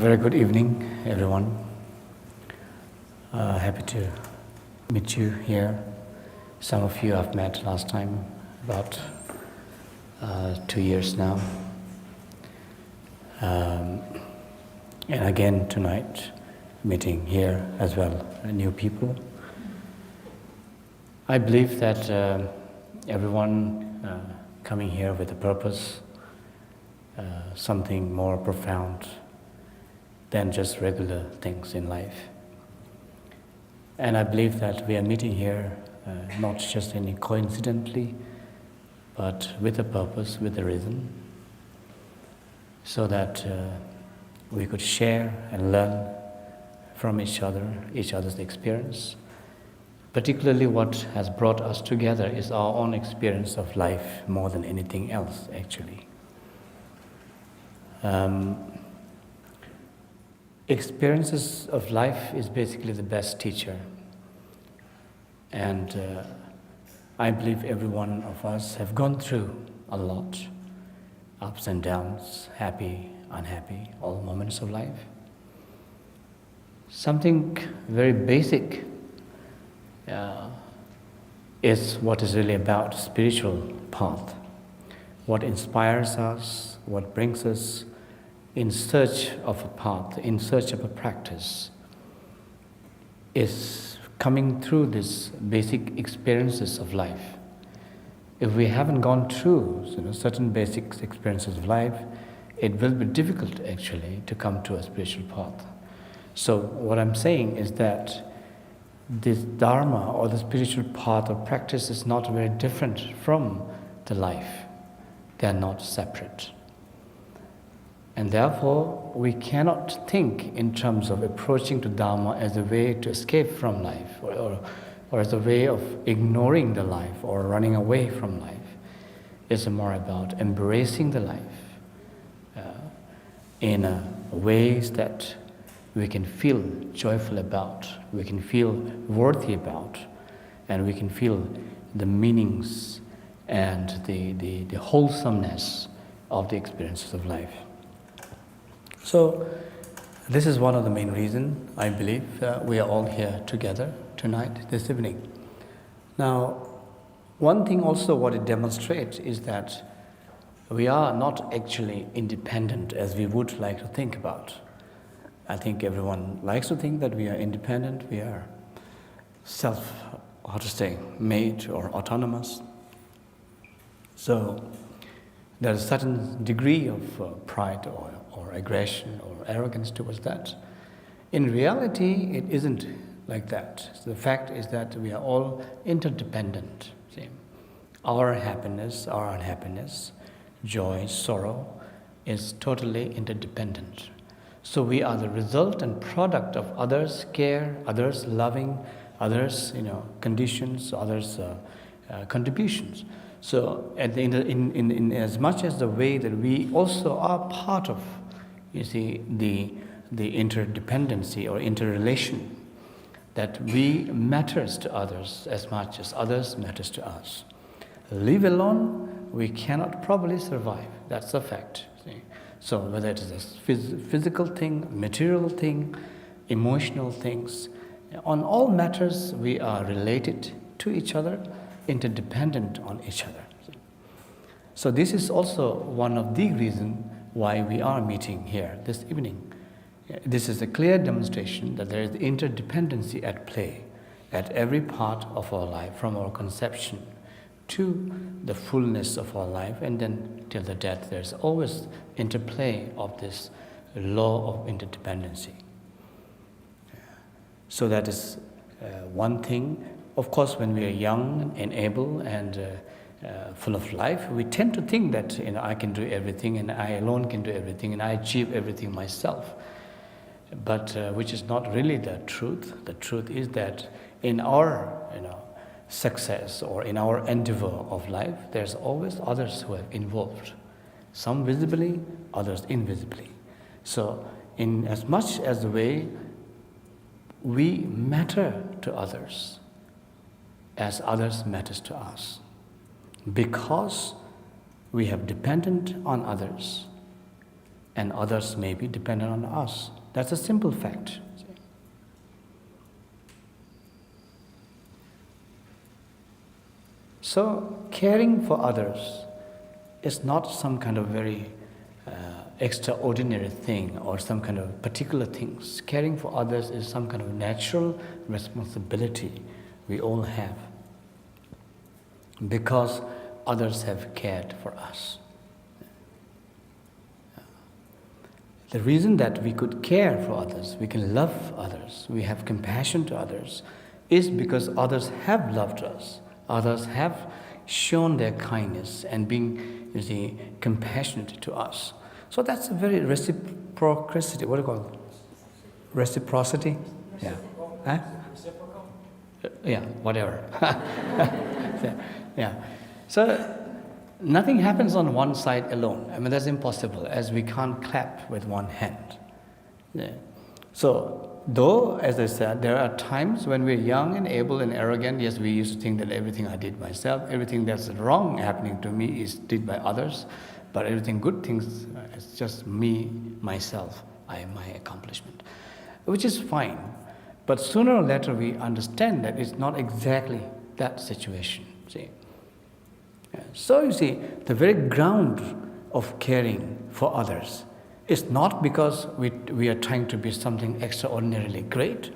Very good evening, everyone. Happy to meet you here. Some of you I've met last time, about 2 years now. And again tonight, meeting here as well, new people. I believe that everyone coming here with a purpose, something more profound than just regular things in life. And I believe that we are meeting here not just any coincidentally, but with a purpose, with a reason, so that we could share and learn from each other's experience. Particularly what has brought us together is our own experience of life more than anything else, actually. Experiences of life is basically the best teacher. And I believe every one of us have gone through a lot, ups and downs, happy, unhappy, all moments of life. Something very basic is what is really about spiritual path. What inspires us, what brings us in search of a path, in search of a practice, is coming through these basic experiences of life. If we haven't gone through certain basic experiences of life, it will be difficult actually to come to a spiritual path. So what I'm saying is that this dharma or the spiritual path or practice is not very different from the life. They are not separate. And therefore, we cannot think in terms of approaching to Dharma as a way to escape from life or as a way of ignoring the life or running away from life. It's more about embracing the life in ways that we can feel joyful about, we can feel worthy about, and we can feel the meanings and the wholesomeness of the experiences of life. So, this is one of the main reasons, I believe, we are all here together tonight, this evening. Now, one thing also what it demonstrates is that we are not actually independent as we would like to think about. I think everyone likes to think that we are independent, we are made or autonomous. So, there's a certain degree of pride or aggression or arrogance towards that. In reality, it isn't like that. So the fact is that we are all interdependent. See? Our happiness, our unhappiness, joy, sorrow is totally interdependent. So we are the result and product of others' care, others' loving, others' conditions, others' contributions. So, in as much as the way that we also are part of, the interdependency or interrelation, that we matters to others as much as others matters to us. Live alone, we cannot probably survive. That's a fact. See? So, whether it is a physical thing, material thing, emotional things, on all matters we are related to each other, interdependent on each other. So this is also one of the reasons why we are meeting here this evening. This is a clear demonstration that there is interdependency at play at every part of our life, from our conception to the fullness of our life, and then till the death. There's always interplay of this law of interdependency. So that is one thing. Of course, when we are young and able and full of life, we tend to think that I can do everything and I alone can do everything and I achieve everything myself. But which is not really the truth. The truth is that in our success or in our endeavor of life, there's always others who have involved. Some visibly, others invisibly. So in as much as the way we matter to others, as others matters to us, because we have dependent on others, and others may be dependent on us. That's a simple fact. So, caring for others is not some kind of very extraordinary thing or some kind of particular things. Caring for others is some kind of natural responsibility we all have because others have cared for us. The reason that we could care for others, we can love others, we have compassion to others, is because others have loved us. Others have shown their kindness and being, compassionate to us. So that's a very reciprocity. What do you call it? Reciprocity? Yeah. Huh? Yeah, whatever. Yeah. So nothing happens on one side alone. I mean, that's impossible, as we can't clap with one hand. Yeah. So, though, as I said, there are times when we're young and able and arrogant, yes, we used to think that everything I did myself, everything that's wrong happening to me is did by others, but everything good things, it's just me, myself, I am my accomplishment, which is fine. But sooner or later we understand that it's not exactly that situation, see. So you see, the very ground of caring for others is not because we are trying to be something extraordinarily great.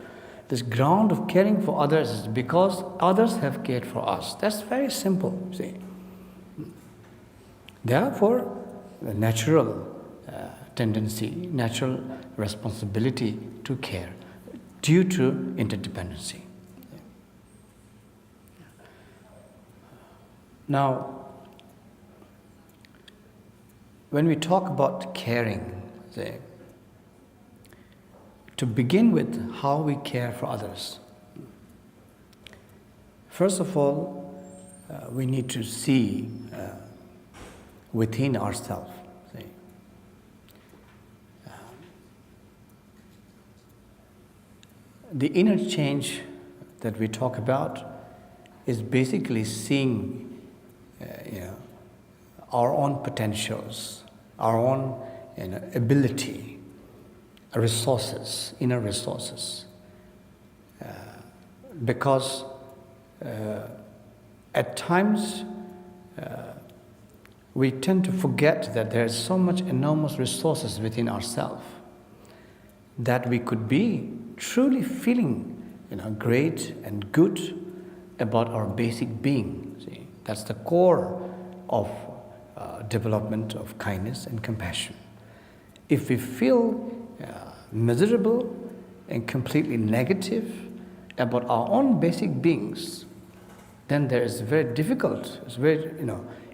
This ground of caring for others is because others have cared for us. That's very simple, see. Therefore, the natural tendency, natural responsibility to care due to interdependency. Now, when we talk about caring, to begin with how we care for others, first of all, we need to see within ourselves. The inner change that we talk about is basically seeing our own potentials, our own ability, resources, inner resources. Because at times we tend to forget that there is so much enormous resources within ourselves that we could be truly feeling great and good about our basic being. See, that's the core of development of kindness and compassion. If we feel miserable and completely negative about our own basic beings, then there is very difficult,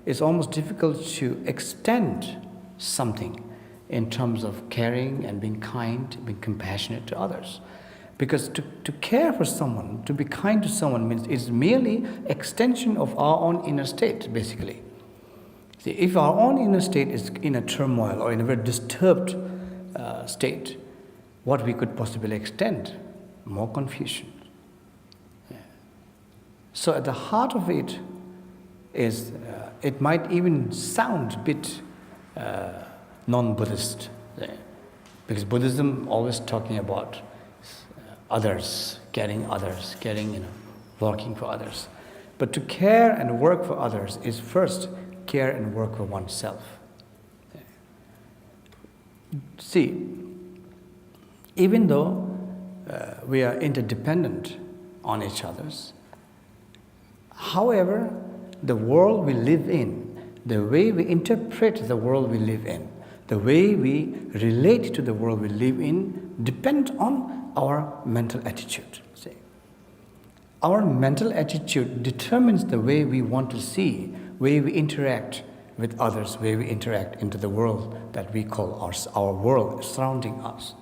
it's almost difficult to extend something in terms of caring and being kind, being compassionate to others. Because to care for someone, to be kind to someone means it's merely extension of our own inner state, basically. See, if our own inner state is in a turmoil or in a very disturbed state, what we could possibly extend? More confusion. Yeah. So at the heart of it is, it might even sound a bit non-Buddhist, because Buddhism always talking about others, caring, working for others. But to care and work for others is first care and work for oneself. See, even though we are interdependent on each other, however, the world we live in, the way we interpret the world we live in, the way we relate to the world we live in depend on our mental attitude. See, our mental attitude determines the way we want to see, way we interact with others, way we interact into the world that we call our world surrounding us.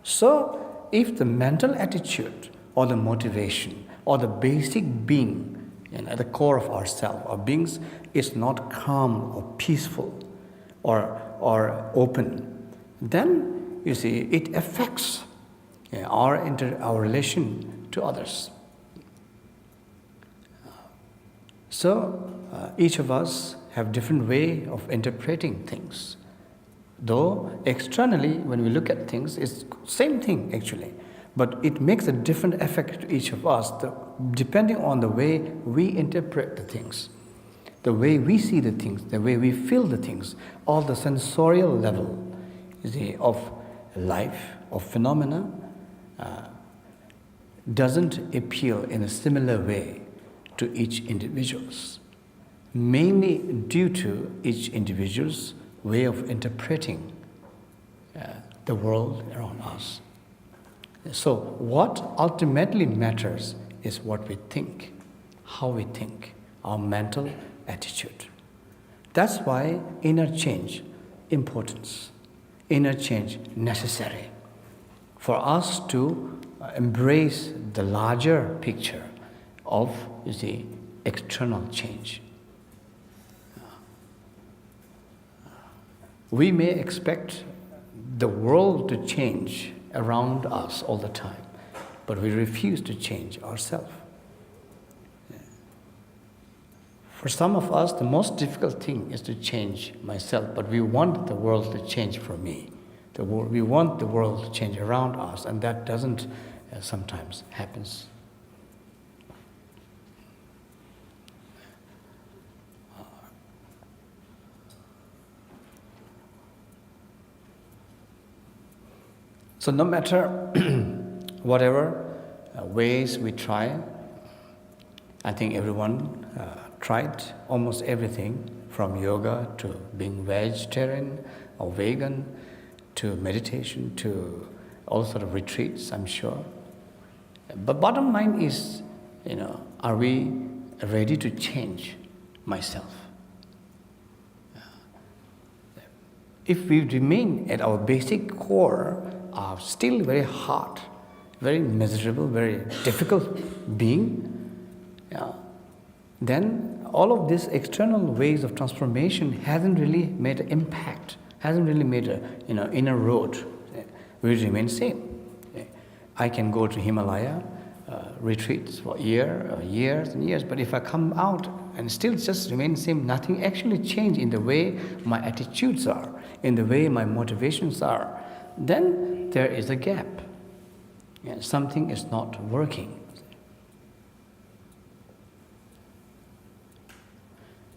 So, if the mental attitude or the motivation or the basic being at the core of ourselves, our beings, is not calm or peaceful or open, then you see it affects our relation to others. So each of us have different way of interpreting things. Though externally, when we look at things, it's same thing actually. But it makes a different effect to each of us, depending on the way we interpret the things, the way we see the things, the way we feel the things, all the sensorial level of life, of phenomena, doesn't appeal in a similar way to each individual's, mainly due to each individual's way of interpreting the world around us. So what ultimately matters is what we think, how we think, our mental attitude. That's why inner change importance, inner change necessary for us to embrace the larger picture of the external change. We may expect the world to change around us all the time, but we refuse to change ourselves. For some of us, the most difficult thing is to change myself, but we want the world to change for me. We want the world to change around us, and that doesn't sometimes happens. So no matter whatever ways we try, I think everyone tried almost everything, from yoga to being vegetarian or vegan to meditation to all sort of retreats, I'm sure. But bottom line is, are we ready to change myself? If we remain at our basic core, are still very hard, very miserable, very difficult being, then all of these external ways of transformation hasn't really made an impact, hasn't really made a inner road. We remain same. I can go to Himalaya retreats for years and years, but if I come out and still just remain same, nothing actually changed in the way my attitudes are, in the way my motivations are, then there is a gap. Something is not working.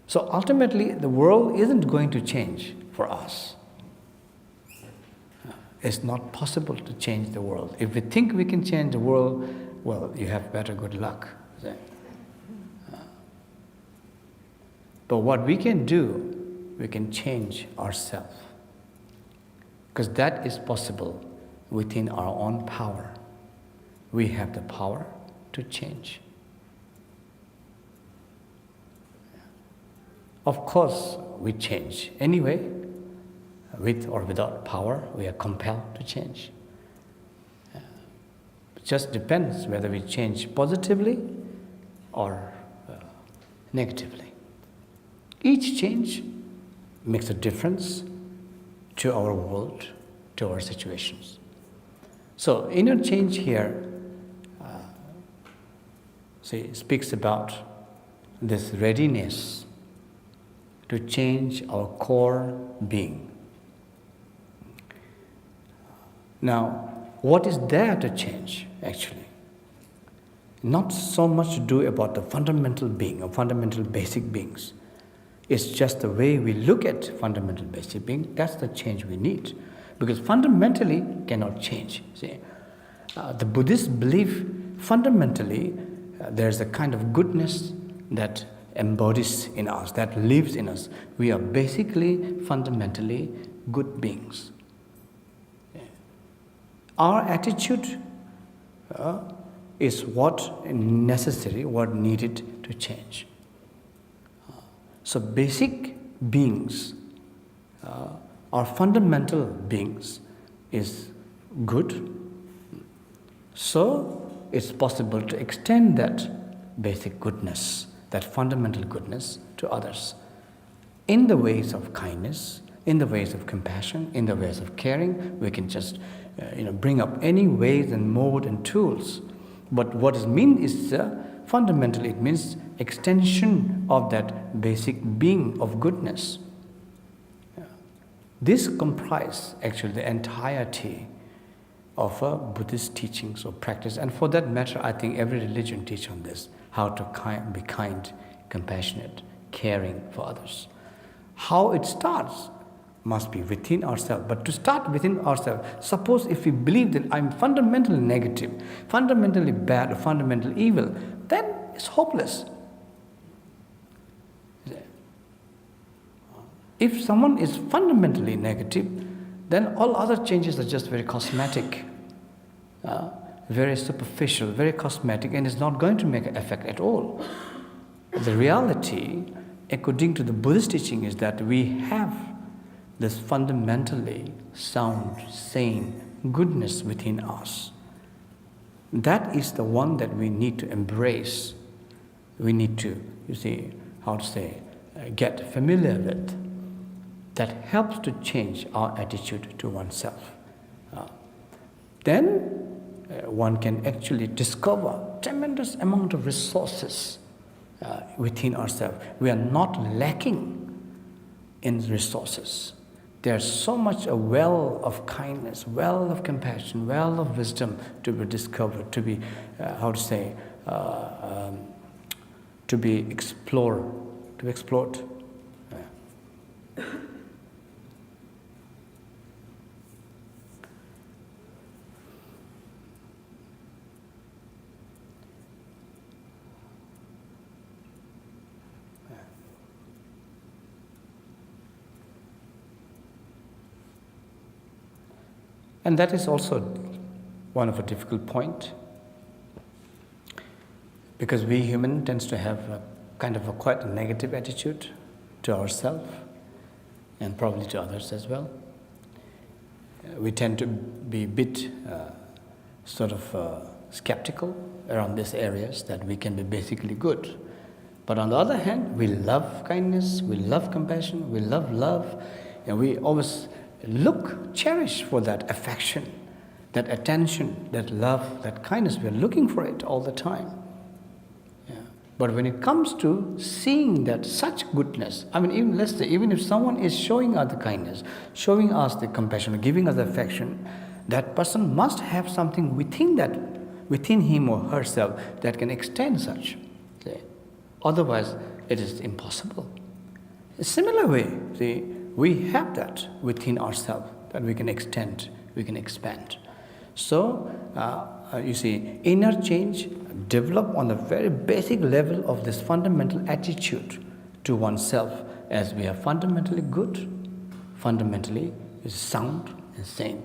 So ultimately, the world isn't going to change for us. It's not possible to change the world. If we think we can change the world, well, you have better good luck. But what we can do, we can change ourselves. Because that is possible within our own power. We have the power to change. Of course, we change anyway. With or without power, we are compelled to change. It just depends whether we change positively or negatively. Each change makes a difference to our world, to our situations. So inner change here speaks about this readiness to change our core being. Now, what is there to change, actually? Not so much to do about the fundamental being or fundamental basic beings. It's just the way we look at fundamental basic being. That's the change we need. Because fundamentally cannot change. The Buddhist belief, fundamentally, there's a kind of goodness that embodies in us, that lives in us. We are basically, fundamentally good beings. Our attitude is what necessary, what needed to change. So basic beings, our fundamental beings is good. So it's possible to extend that basic goodness, that fundamental goodness to others in the ways of kindness, in the ways of compassion, in the ways of caring. We can just bring up any ways and mode and tools. But what it means is fundamentally it means extension of that basic being of goodness. This comprises actually the entirety of Buddhist teachings or practice. And for that matter, I think every religion teaches on this, how to be kind, compassionate, caring for others. How it starts must be within ourselves. But to start within ourselves, suppose if we believe that I'm fundamentally negative, fundamentally bad, or fundamentally evil, then it's hopeless. If someone is fundamentally negative, then all other changes are just very cosmetic, very superficial, very cosmetic, and it's not going to make an effect at all. The reality, according to the Buddhist teaching, is that we have this fundamentally sound, sane goodness within us. That is the one that we need to embrace. We need to, get familiar with. That helps to change our attitude to oneself. Then one can actually discover tremendous amount of resources within ourselves. We are not lacking in resources. There's so much a well of kindness, well of compassion, well of wisdom to be discovered, to be, to be explored. And that is also one of a difficult point, because we human tends to have a kind of a quite a negative attitude to ourselves and probably to others as well. We tend to be a bit skeptical around these areas that we can be basically good. But on the other hand, we love kindness, we love compassion, we love love, and we always cherish for that affection, that attention, that love, that kindness. We're looking for it all the time. Yeah. But when it comes to seeing that such goodness, even if someone is showing us the kindness, showing us the compassion, giving us affection, that person must have something within him or herself that can extend such. Otherwise, it is impossible. A similar way, we have that within ourselves that we can extend, we can expand. So, inner change develop on the very basic level of this fundamental attitude to oneself, as we are fundamentally good, fundamentally sound and sane.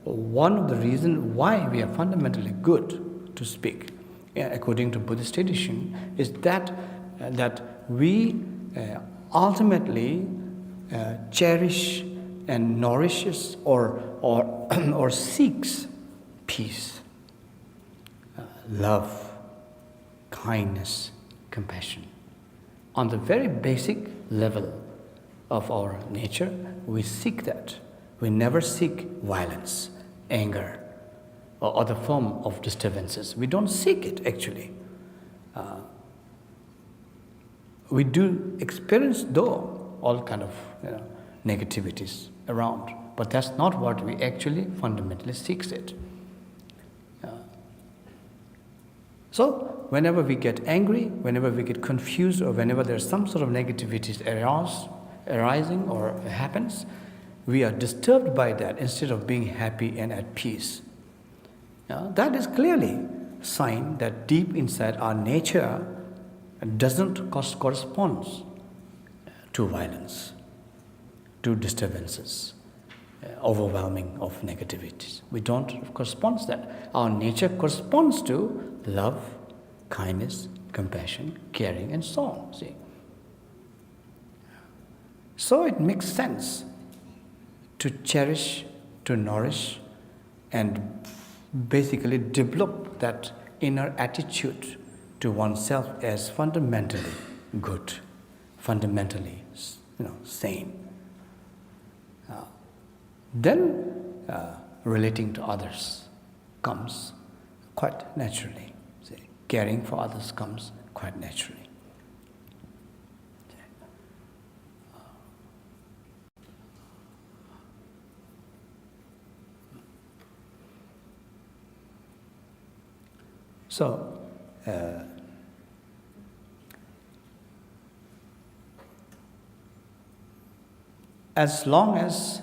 One of the reasons why we are fundamentally good, to speak, according to Buddhist tradition, is that we ultimately cherish and nourishes or seeks peace, love, kindness, compassion. On the very basic level of our nature, we seek that. We never seek violence, anger, or other form of disturbances. We don't seek it, actually. We do experience, though, all kind of negativities around, but that's not what we actually fundamentally seeks it. So whenever we get angry, whenever we get confused, or whenever there's some sort of negativities arising or happens, we are disturbed by that instead of being happy and at peace. That is clearly a sign that deep inside our nature doesn't correspond to violence, to disturbances, overwhelming of negativities. We don't correspond to that. Our nature corresponds to love, kindness, compassion, caring, and so on. See? So it makes sense to cherish, to nourish, and basically develop that inner attitude to oneself as fundamentally good, fundamentally, sane. Then relating to others comes quite naturally. Caring for others comes quite naturally. So, as long as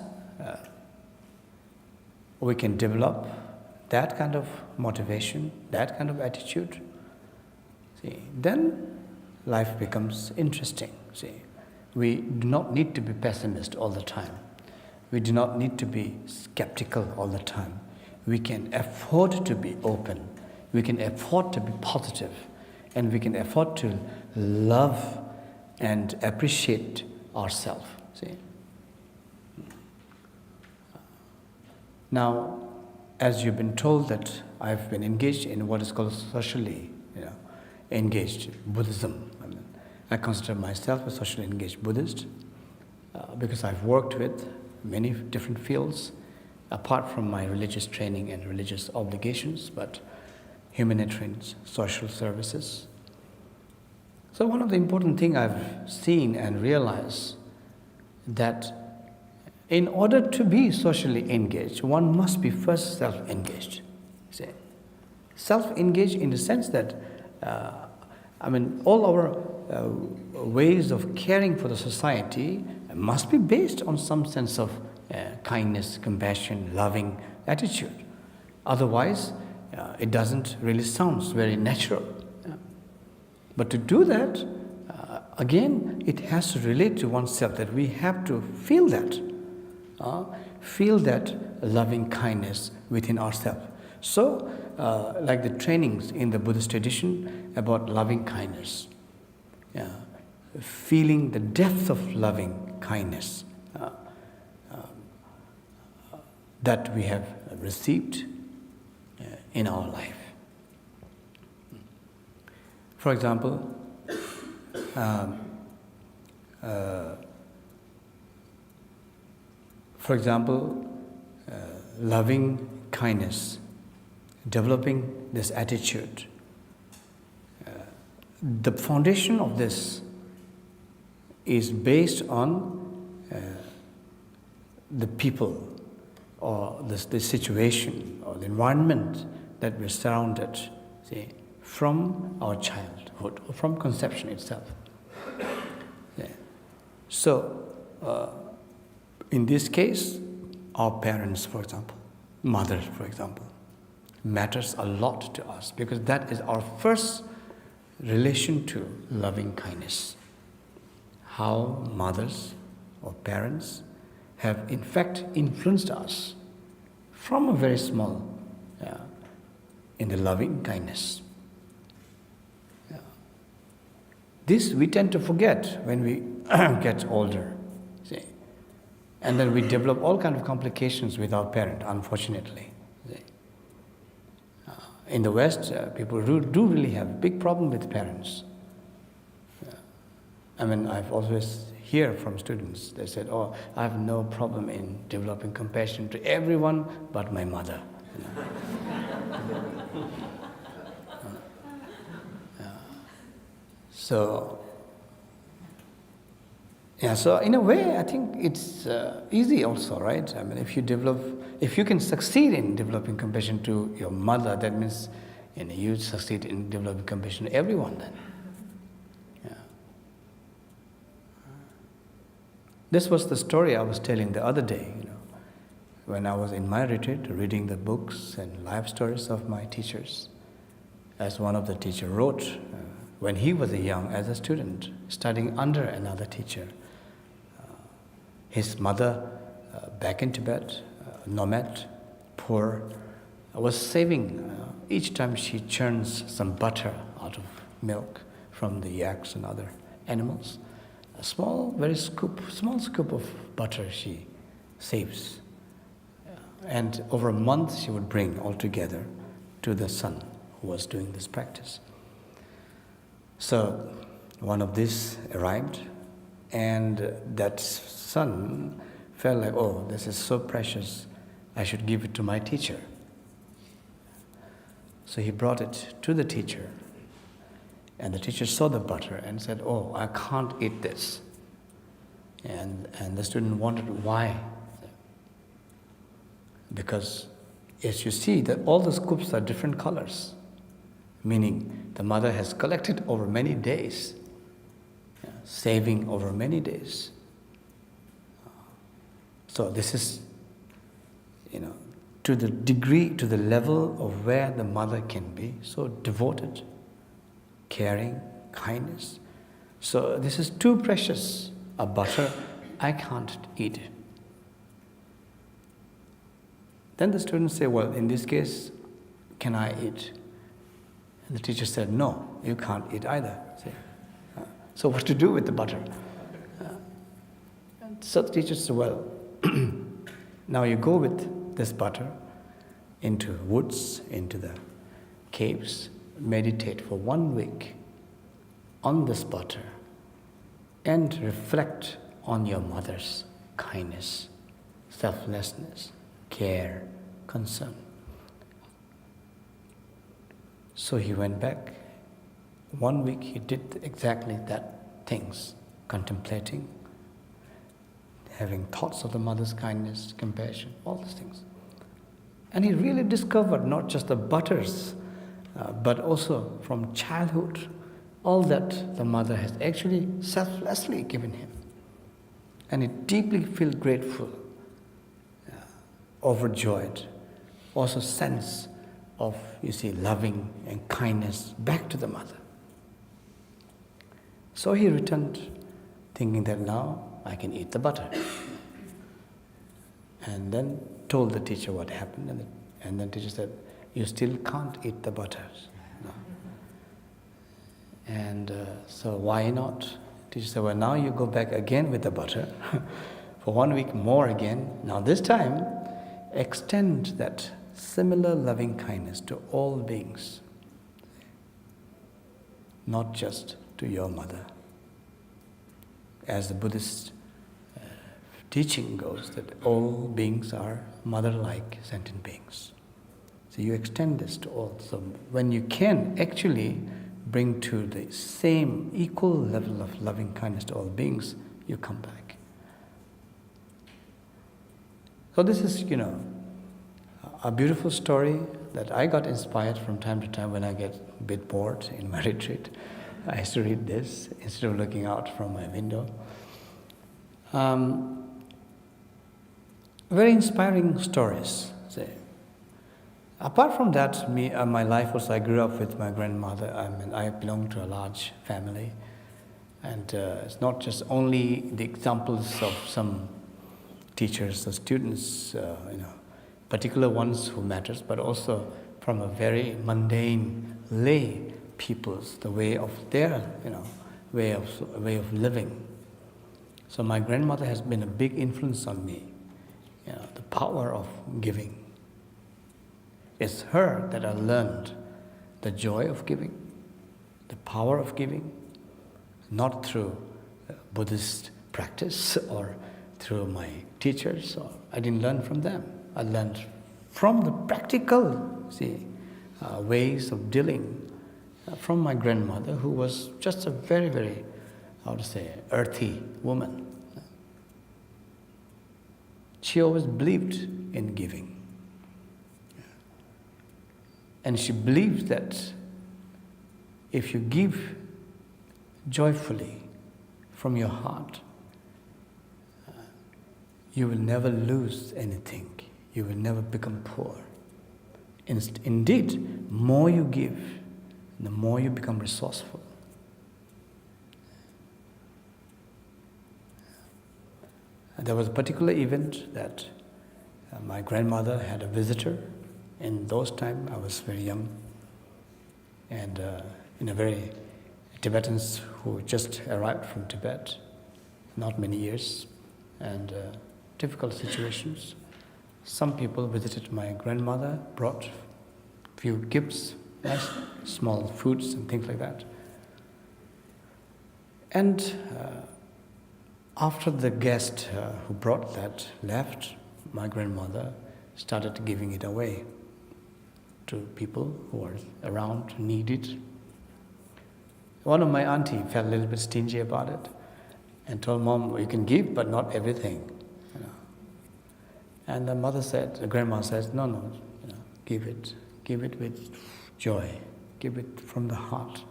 we can develop that kind of motivation, that kind of attitude, see, then life becomes interesting. See, we do not need to be pessimist all the time. We do not need to be skeptical all the time. We can afford to be open. We can afford to be positive, and we can afford to love and appreciate ourselves. See. Now, as you've been told that I've been engaged in what is called socially, engaged Buddhism. I consider myself a socially engaged Buddhist because I've worked with many different fields, apart from my religious training and religious obligations, but humanitarian social services. So one of the important things I've seen and realized that in order to be socially engaged, one must be first self-engaged. See? Self-engaged in the sense that, all our ways of caring for the society must be based on some sense of kindness, compassion, loving attitude. Otherwise, it doesn't really sound very natural. But to do that, again, it has to relate to oneself, that we have to feel that loving kindness within ourselves. So, like the trainings in the Buddhist tradition about loving kindness, feeling the depth of loving kindness that we have received in our life. For example, loving kindness, developing this attitude. The foundation of this is based on the people or the situation or the environment that we're surrounded, see, from our childhood or from conception itself. Yeah. So, in this case, our parents, for example, mothers, for example, matters a lot to us because that is our first relation to loving kindness. How mothers or parents have in fact influenced us from a very small in the loving kindness. This we tend to forget when we get older, see? And then we develop all kinds of complications with our parent, unfortunately. See? In the West, people do really have a big problem with parents. I've always hear from students, they said, "Oh, I have no problem in developing compassion to everyone but my mother." So in a way, I think it's easy also, right? If you can succeed in developing compassion to your mother, that means you succeed in developing compassion to everyone then. This was the story I was telling the other day, when I was in my retreat, reading the books and life stories of my teachers. As one of the teachers wrote, when he was young as a student, studying under another teacher, his mother, back in Tibet, nomad, poor, was saving each time she churns some butter out of milk from the yaks and other animals. A small scoop of butter she saves. And over a month she would bring all together to the son who was doing this practice. So one of these arrived, and that son felt like, "Oh, this is so precious, I should give it to my teacher." So he brought it to the teacher. And the teacher saw the butter and said, "Oh, I can't eat this." And the student wondered why. Because as you see, that all the scoops are different colors. meaning the mother has collected over many days, saving over many days. So this is, to the degree, to the level of where the mother can be so devoted, caring, kindness. So this is too precious a butter, I can't eat it. Then the students say, well, in this case, can I eat? And the teacher said, no, you can't eat either. So what to do with the butter? So the teacher said, well, now you go with this butter into woods, into the caves, meditate for 1 week on this butter and reflect on your mother's kindness, selflessness, care, concern. So he went back. 1 week he did exactly that things, contemplating, having thoughts of the mother's kindness, compassion, all these things. And he really discovered not just the butters, but also from childhood, all that the mother has actually selflessly given him. And he deeply feels grateful, overjoyed, also sense of, loving and kindness back to the mother. So he returned thinking that now I can eat the butter. And then told the teacher what happened, and the teacher said, you still can't eat the butter. No. And so why not? The teacher said, well, now you go back again with the butter for 1 week more again. Now this time, extend that similar loving kindness to all beings, not just to your mother. As the Buddhist teaching goes, that all beings are mother-like sentient beings. So you extend this to all. So when you can actually bring to the same equal level of loving kindness to all beings, you come back. So this is, a beautiful story that I got inspired from time to time when I get a bit bored in my retreat. I used to read this instead of looking out from my window. Very inspiring stories. Apart from that, my life was, I grew up with my grandmother. I belong to a large family. And it's not just only the examples of some teachers or students, particular ones who matters, but also from a very mundane lay peoples, the way of their, way of living. So my grandmother has been a big influence on me. The power of giving. It's her that I learned the joy of giving, the power of giving, not through Buddhist practice or through my teachers. I didn't learn from them. I learned from the practical, ways of dealing from my grandmother, who was just a very, very, earthy woman. She always believed in giving. And she believed that if you give joyfully from your heart, you will never lose anything. You will never become poor. Indeed, more you give, the more you become resourceful. There was a particular event that my grandmother had a visitor. In those times, I was very young. And Tibetans who just arrived from Tibet, not many years, and difficult situations. Some people visited my grandmother, brought a few gifts, nice small foods and things like that. And after the guest who brought that left, my grandmother started giving it away to people who were around, needed. One of my auntie felt a little bit stingy about it and told Mom, well, you can give, but not everything. And the grandma says, no, give it with joy, give it from the heart.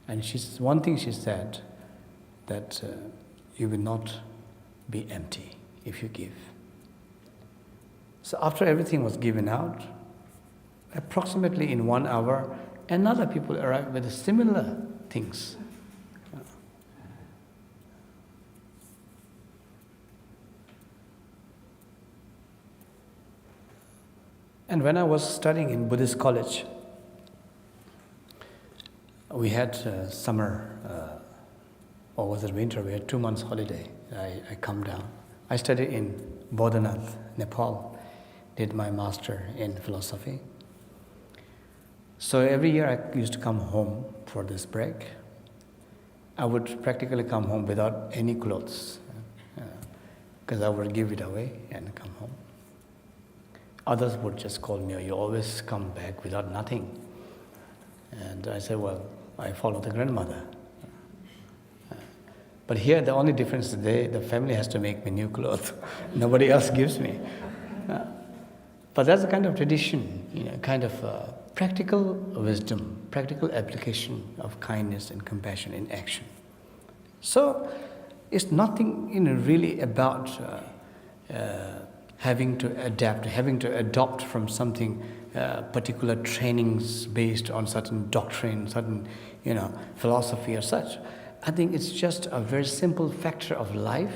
And one thing she said, that you will not be empty if you give. So after everything was given out, approximately in 1 hour, another people arrived with similar things. And when I was studying in Buddhist college, we had summer, or was it winter? We had 2 months holiday. I come down. I studied in Bodhanath, Nepal, did my master in philosophy. So every year I used to come home for this break. I would practically come home without any clothes, because I would give it away and come home. Others would just call me, you always come back without nothing. And I said, well, I follow the grandmother. But here the only difference is the family has to make me new clothes. Nobody else gives me. But that's a kind of tradition, kind of practical wisdom, practical application of kindness and compassion in action. So it's nothing really about having to adapt, having to adopt from something, particular trainings based on certain doctrine, certain philosophy or such. I think it's just a very simple factor of life,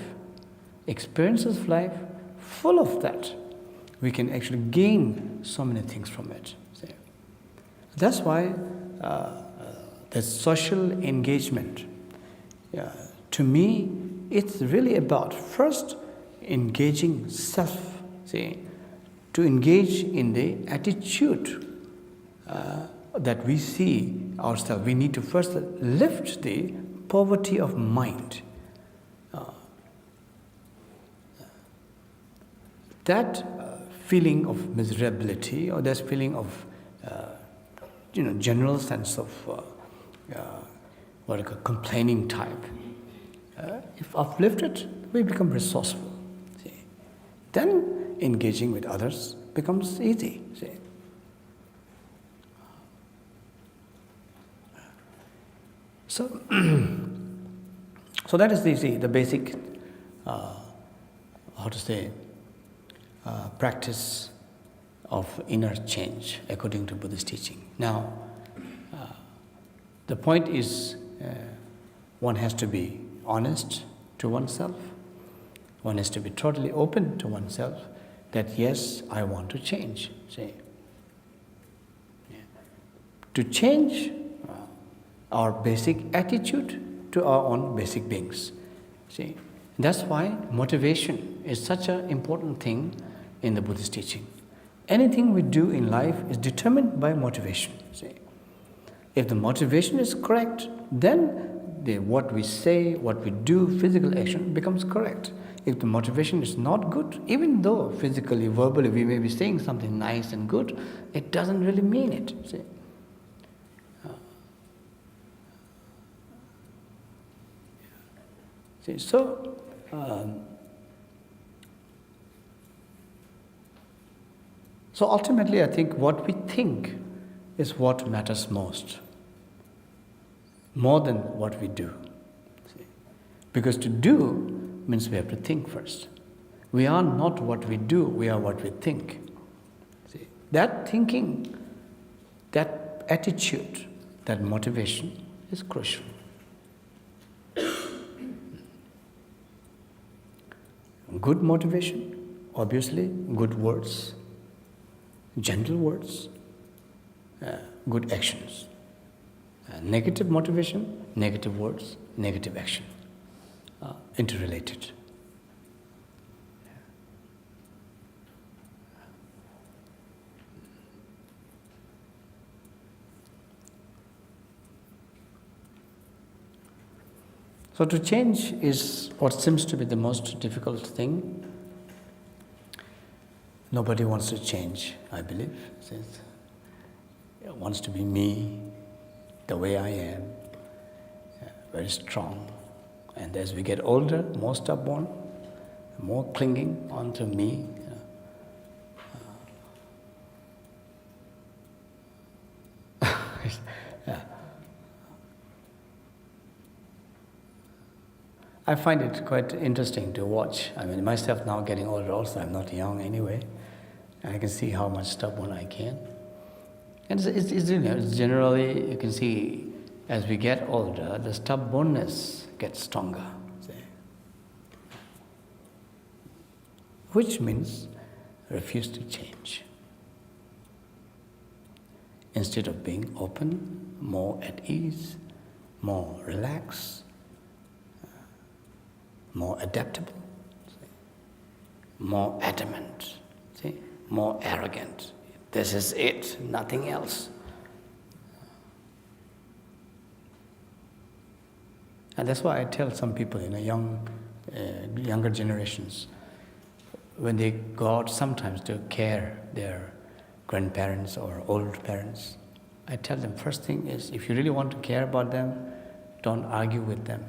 experiences of life, full of that. We can actually gain so many things from it. That's why the social engagement, to me, it's really about first engaging self, to engage in the attitude that we see ourselves. We need to first lift the poverty of mind. That feeling of miserability, or that feeling of general sense of what I call complaining type, if uplifted, we become resourceful. Then engaging with others becomes easy. So that is the basic, practice of inner change according to Buddhist teaching. Now, the point is one has to be honest to oneself. One has to be totally open to oneself that yes, I want to change. To change our basic attitude to our own basic beings. That's why motivation is such an important thing in the Buddhist teaching. Anything we do in life is determined by motivation. If the motivation is correct, then what we say, what we do, physical action becomes correct. If the motivation is not good, even though physically, verbally we may be saying something nice and good, it doesn't really mean it. So ultimately I think what we think is what matters most, more than what we do. Because to do means we have to think first. We are not what we do, we are what we think. That thinking, that attitude, that motivation is crucial. Good motivation, obviously, good words, gentle words, good actions. Negative motivation, negative words, negative action. Interrelated. So to change is what seems to be the most difficult thing. Nobody wants to change, I believe. It wants to be me, the way I am, very strong. And as we get older, more stubborn, more clinging onto me. I find it quite interesting to watch. I mean, myself now getting older also, I'm not young anyway. I can see how much stubborn I can. And it's generally, you can see, as we get older, the stubbornness gets stronger. See? Which means refuse to change. Instead of being open, more at ease, more relaxed, more adaptable, see? More adamant, see? More arrogant. This is it, nothing else. And that's why I tell some people, younger generations, when they go out sometimes to care their grandparents or old parents, I tell them, first thing is, if you really want to care about them, don't argue with them.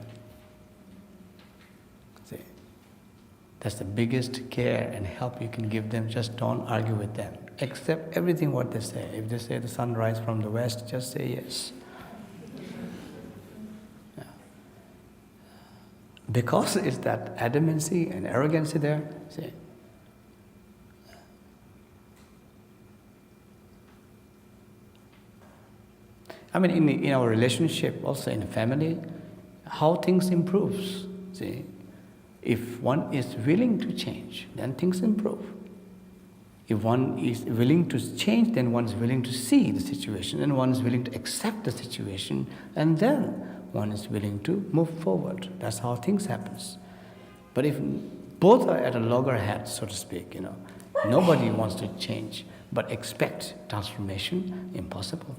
See, that's the biggest care and help you can give them. Just don't argue with them. Accept everything what they say. If they say the sun rises from the west, just say yes. Yeah. Because it's that adamancy and arrogancy there. See. I mean, in our relationship, also in a family, how things improves. See, if one is willing to change, then things improve. If one is willing to change, then one is willing to see the situation, and one is willing to accept the situation, and then one is willing to move forward. That's how things happens. But if both are at a loggerhead, so to speak, nobody wants to change, but expect transformation, impossible.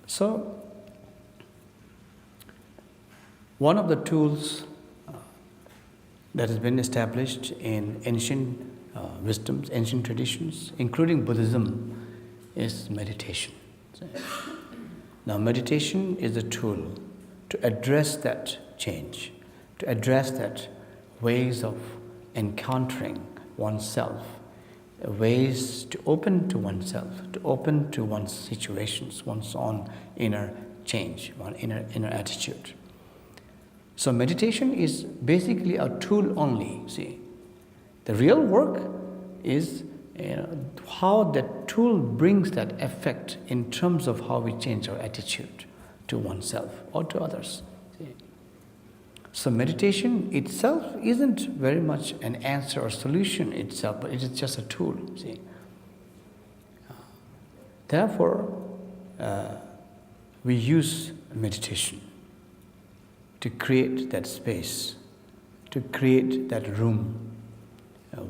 So, one of the tools that has been established in ancient wisdoms, ancient traditions, including Buddhism, is meditation. Now, meditation is a tool to address that change, to address that ways of encountering oneself, ways to open to oneself, to open to one's situations, one's own inner change, one inner attitude. So meditation is basically a tool only, see. The real work is how that tool brings that effect in terms of how we change our attitude to oneself or to others. See. So meditation itself isn't very much an answer or solution itself, but it is just a tool, see. Therefore, we use meditation to create that space, to create that room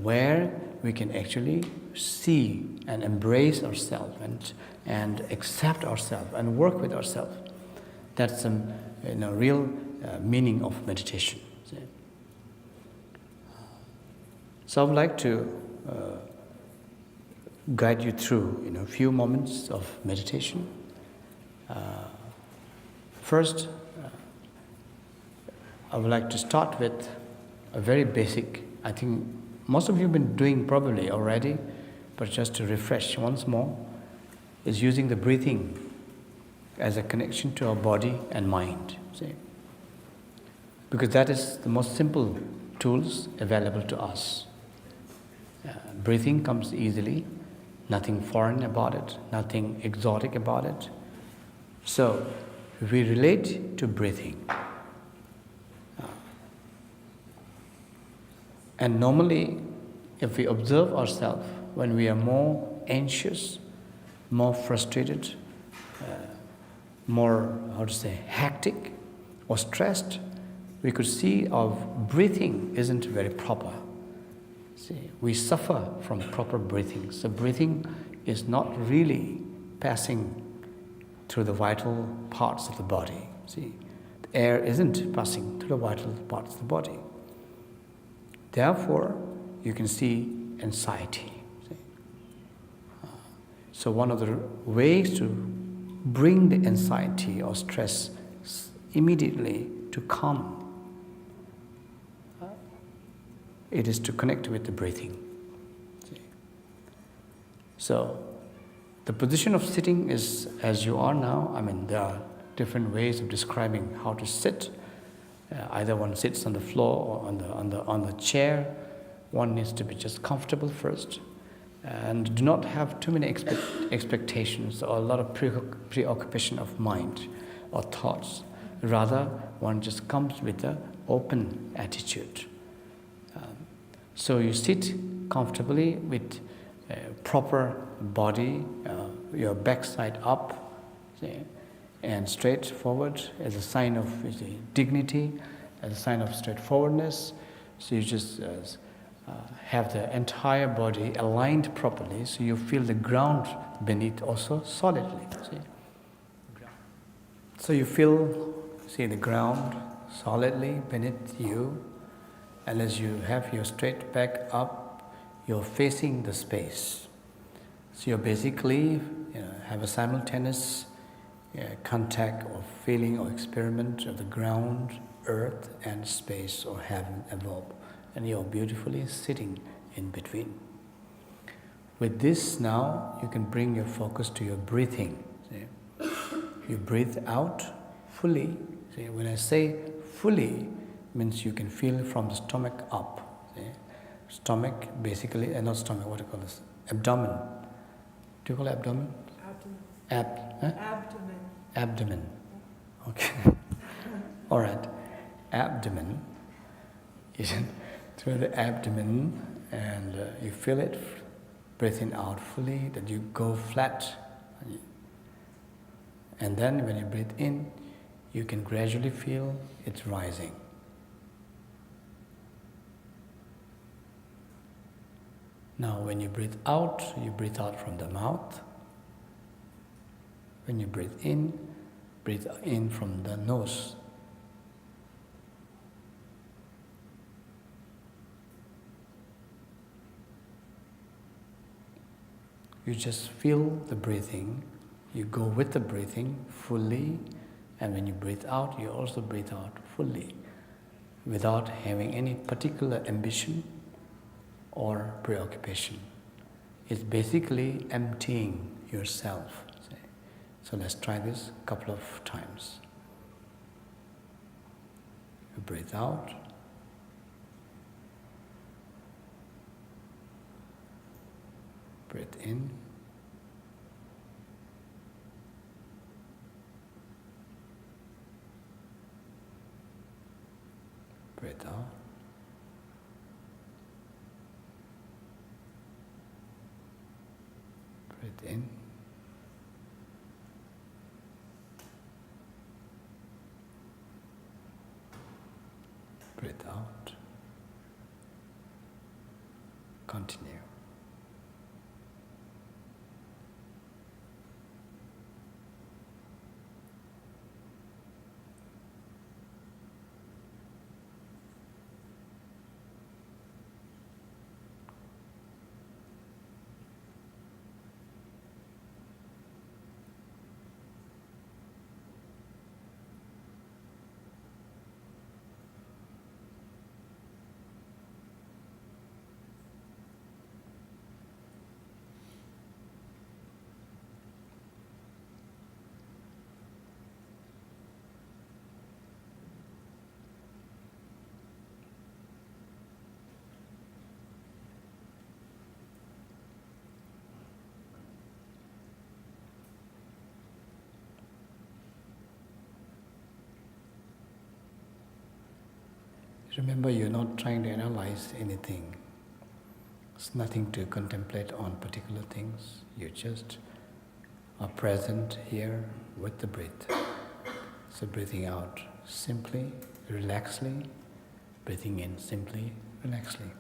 where we can actually see and embrace ourselves and accept ourselves and work with ourselves. That's the real meaning of meditation. See? So I would like to guide you through a few moments of meditation. First, I would like to start with a very basic, I think most of you have been doing probably already, but just to refresh once more, is using the breathing as a connection to our body and mind. See? Because that is the most simple tools available to us. Breathing comes easily, nothing foreign about it, nothing exotic about it. So we relate to breathing. And normally, if we observe ourselves, when we are more anxious, more frustrated, more, hectic or stressed, we could see our breathing isn't very proper. See, we suffer from proper breathing. So breathing is not really passing through the vital parts of the body. See, the air isn't passing through the vital parts of the body. Therefore, you can see anxiety. See? So one of the ways to bring the anxiety or stress immediately to calm it is to connect with the breathing. So, the position of sitting is as you are now. I mean, there are different ways of describing how to sit. Either one sits on the floor or on the chair. One needs to be just comfortable first, and do not have too many expectations or a lot of preoccupation of mind or thoughts. Rather, one just comes with an open attitude. So you sit comfortably with proper body, your backside up, and straight forward as a sign of dignity, as a sign of straightforwardness. So you just have the entire body aligned properly, so you feel the ground beneath also solidly. See? So you feel, the ground solidly beneath you, and as you have your straight back up, you're facing the space. So you basically have a simultaneous contact or feeling or experiment of the ground, earth, and space or heaven above. And you're beautifully sitting in between. With this now, you can bring your focus to your breathing. See? You breathe out fully. See? When I say fully, means you can feel from the stomach up. See? Stomach, basically, not stomach, what do you call this? Abdomen. Do you call it abdomen? Abdomen. Abdomen. Okay. All right. Abdomen. Through the abdomen, and you feel it, breathing out fully, that you go flat. And then when you breathe in, you can gradually feel it rising. Now when you breathe out from the mouth. When you breathe in from the nose. You just feel the breathing, you go with the breathing fully, and when you breathe out, you also breathe out fully, without having any particular ambition or preoccupation. It's basically emptying yourself. So let's try this a couple of times. You breathe out. Breathe in. Breathe out. Breathe in. Breathe out. Continue. Remember, you're not trying to analyze anything. It's nothing to contemplate on particular things. You just are present here with the breath. So breathing out simply, relaxedly, breathing in simply, relaxedly.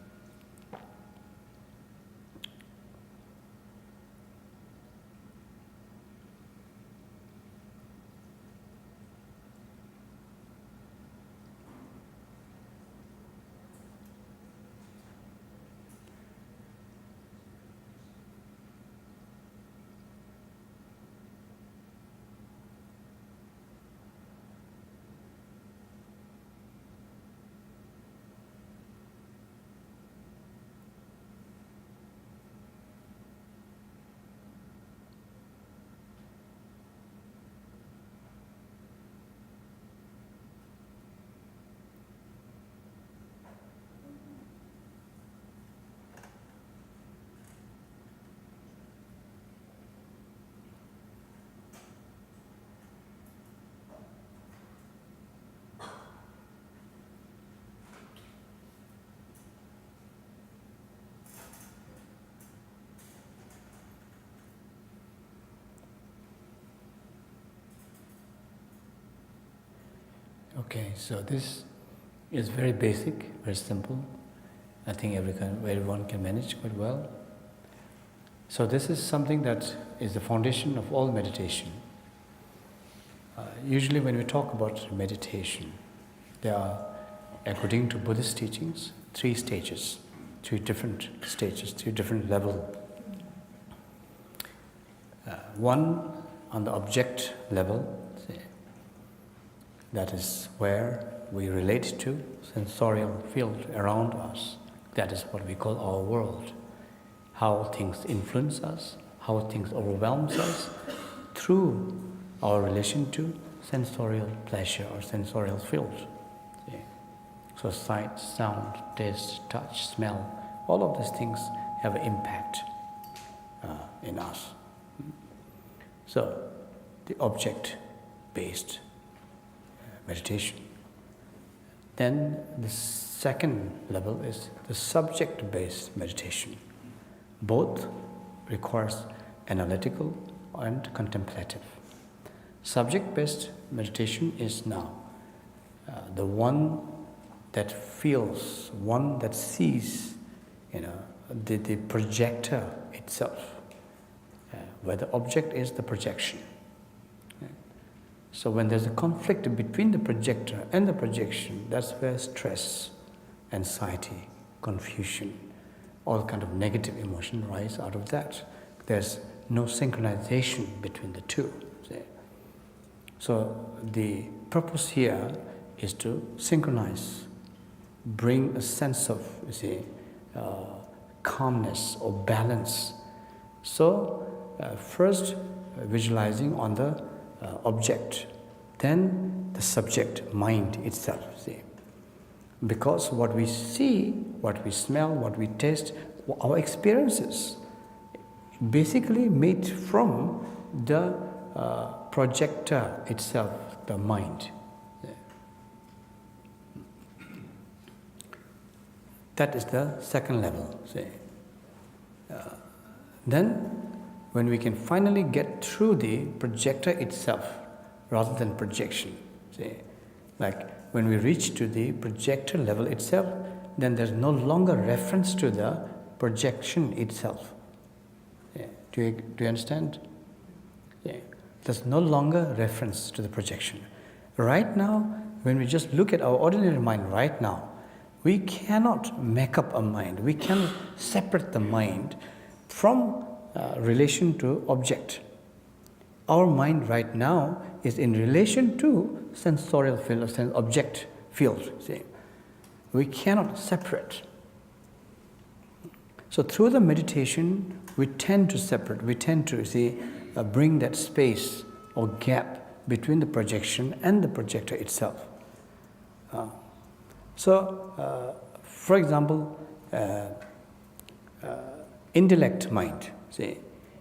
Okay, so this is very basic, very simple. I think everyone can manage quite well. So this is something that is the foundation of all meditation. Usually when we talk about meditation, there are, according to Buddhist teachings, three different stages, three different levels. One on the object level, that is where we relate to sensorial field around us. That is what we call our world. How things influence us, how things overwhelm us through our relation to sensorial pleasure or sensorial field. So sight, sound, taste, touch, smell, all of these things have an impact in us. So the object-based meditation. Then the second level is the subject-based meditation. Both requires analytical and contemplative. Subject-based meditation is now the one that feels, one that sees, the projector itself, where the object is the projection. So when there's a conflict between the projector and the projection, that's where stress, anxiety, confusion, all kind of negative emotion rise out of that. There's no synchronization between the two. So the purpose here is to synchronize, bring a sense of, calmness or balance. So first visualizing on the object, then the subject, mind itself. Because what we see, what we smell, what we taste, our experiences, basically made from the projector itself, the mind. That is the second level. Then, when we can finally get through the projector itself, rather than projection, like when we reach to the projector level itself, then there's no longer reference to the projection itself. Do you understand? There's no longer reference to the projection. Right now, when we just look at our ordinary mind right now, we cannot make up a mind. We cannot separate the mind from relation to object. Our mind right now is in relation to sensorial field or object field. We cannot separate. So through the meditation, we tend to separate. We tend to bring that space or gap between the projection and the projector itself. For example, intellect mind.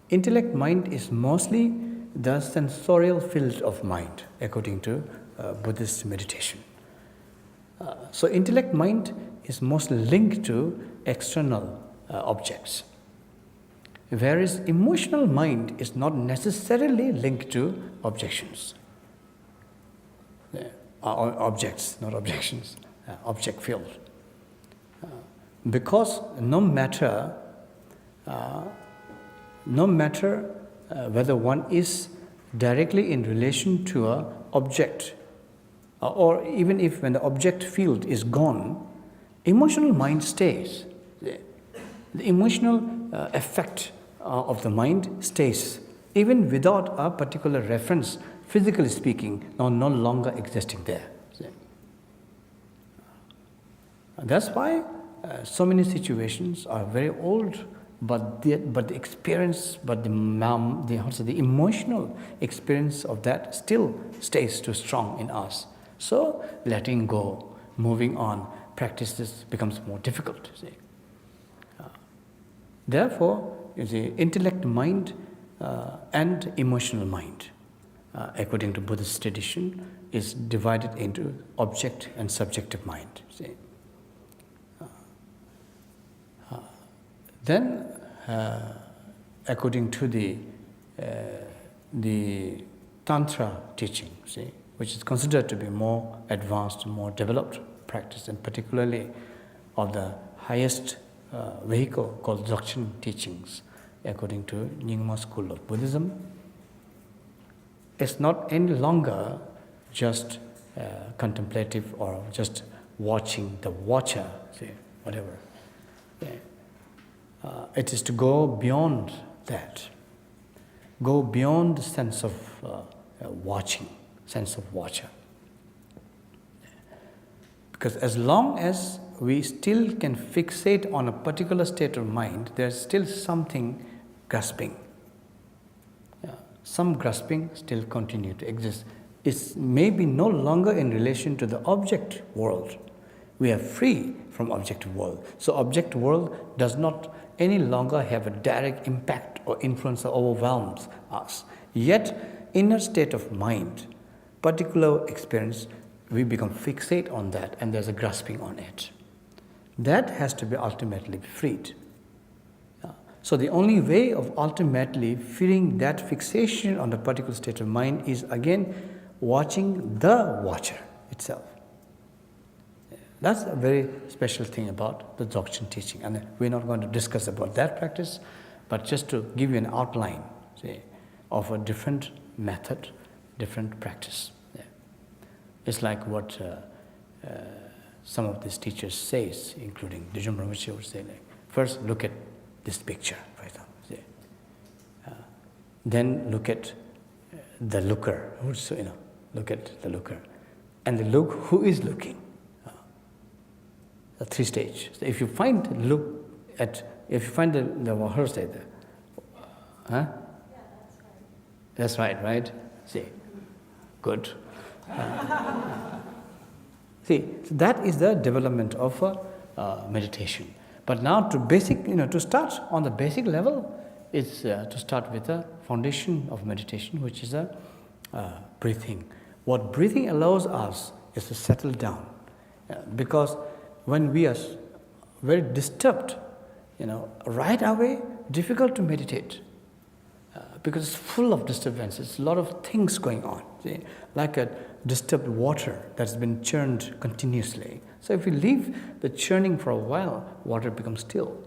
Intellect mind is mostly the sensorial field of mind, according to Buddhist meditation. So intellect mind is mostly linked to external objects, whereas emotional mind is not necessarily linked to objections. Objects, not objections, object field. Because no matter whether one is directly in relation to an object, or even if when the object field is gone, emotional mind stays. The emotional effect of the mind stays, even without a particular reference, physically speaking, no longer existing there. That's why so many situations are very old, but the experience, the emotional experience of that still stays too strong in us. So letting go, moving on, practices becomes more difficult. Therefore, intellect mind and emotional mind, according to Buddhist tradition, is divided into object and subjective mind. Then, according to the Tantra teaching, which is considered to be more advanced, more developed practice, and particularly of the highest vehicle called Dzogchen teachings, according to Nyingma school of Buddhism. It's not any longer just contemplative or just watching the watcher, say, whatever. It is to go beyond that, go beyond the sense of watching, sense of watcher. Because as long as we still can fixate on a particular state of mind, there's still something grasping. Some grasping still continue to exist. It may be no longer in relation to the object world. We are free from objective world. So object world does not any longer have a direct impact or influence that overwhelms us. Yet, inner state of mind, particular experience, we become fixate on that and there's a grasping on it. That has to be ultimately freed. So the only way of ultimately freeing that fixation on the particular state of mind is again watching the watcher itself. That's a very special thing about the Dzogchen teaching. And we're not going to discuss about that practice, but just to give you an outline, say, of a different method, different practice. It's like what some of these teachers say, including Jigme Rinpoche would say, like, first look at this picture, for example. Then look at the looker. Look at the looker. And look who is looking. The 3 stages. So if you find the horse there, huh? Yeah, that's right, right? See, good. See, so that is the development of meditation. But now to start on the basic level is to start with the foundation of meditation, which is a breathing. What breathing allows us is to settle down, because when we are very disturbed, right away, difficult to meditate, because it's full of disturbances, a lot of things going on, see? Like a disturbed water that's been churned continuously. So if we leave the churning for a while, water becomes still,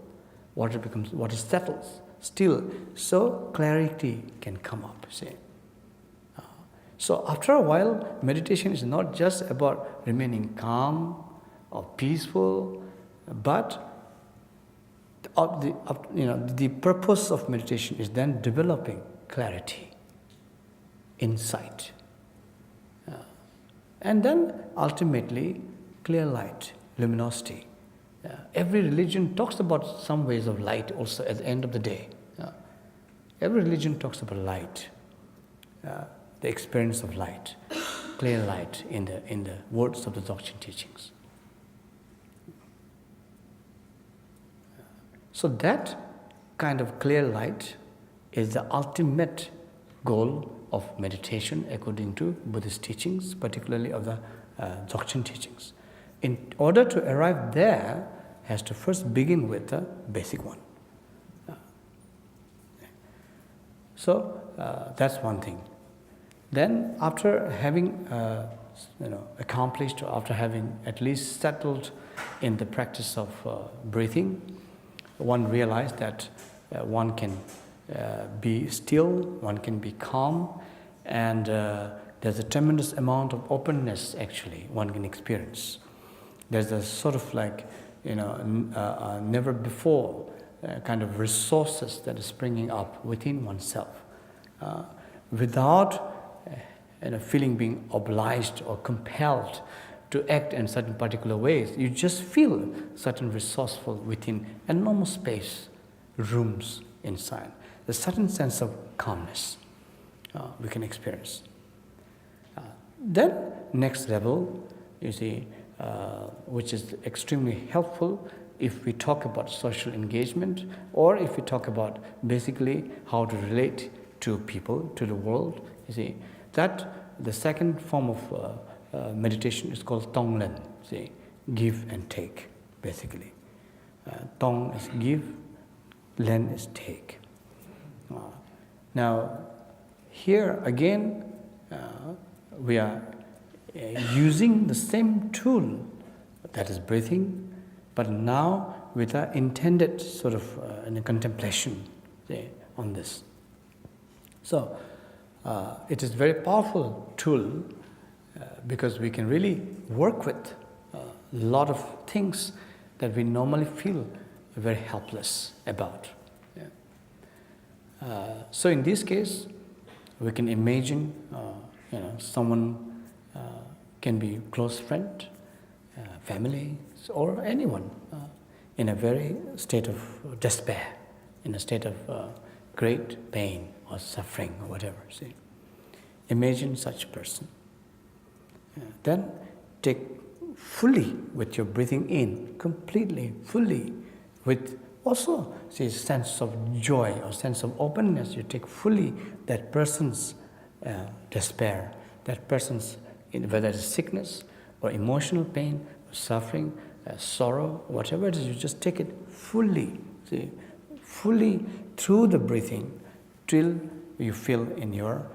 water settles still, so clarity can come up, see? So after a while, meditation is not just about remaining calm or peaceful, but the purpose of meditation is then developing clarity, insight, and then ultimately clear light, luminosity. Every religion talks about some ways of light also at the end of the day. Every religion talks about light, the experience of light, clear light in the words of the Dzogchen teachings. So that kind of clear light is the ultimate goal of meditation according to Buddhist teachings, particularly of the Dzogchen teachings. In order to arrive there, has to first begin with the basic one. So that's one thing. Then after having accomplished, or after having at least settled in the practice of breathing, one realized that one can be still, one can be calm, and there's a tremendous amount of openness actually one can experience. There's a sort of like, never before kind of resources that is springing up within oneself, without feeling being obliged or compelled to act in certain particular ways. You just feel certain resourceful within enormous space, rooms inside. There's a certain sense of calmness we can experience. Then next level, you see, which is extremely helpful if we talk about social engagement, or if we talk about basically how to relate to people, to the world. You see, that the second form of meditation is called Tonglen, see, give and take, basically. Tong is give, Len is take. Now, here again, we are using the same tool, that is breathing, but now with an intended sort of contemplation on this. So it is a very powerful tool because we can really work with a lot of things that we normally feel very helpless about. So in this case, we can imagine, someone can be a close friend, family, or anyone in a very state of despair, in a state of great pain or suffering or whatever. See, imagine such person. Then take fully with your breathing in, completely, fully, with also see a sense of joy or sense of openness. You take fully that person's despair, that person's, whether it's sickness or emotional pain, or suffering, sorrow, whatever it is, you just take it fully, see, fully through the breathing till you feel in your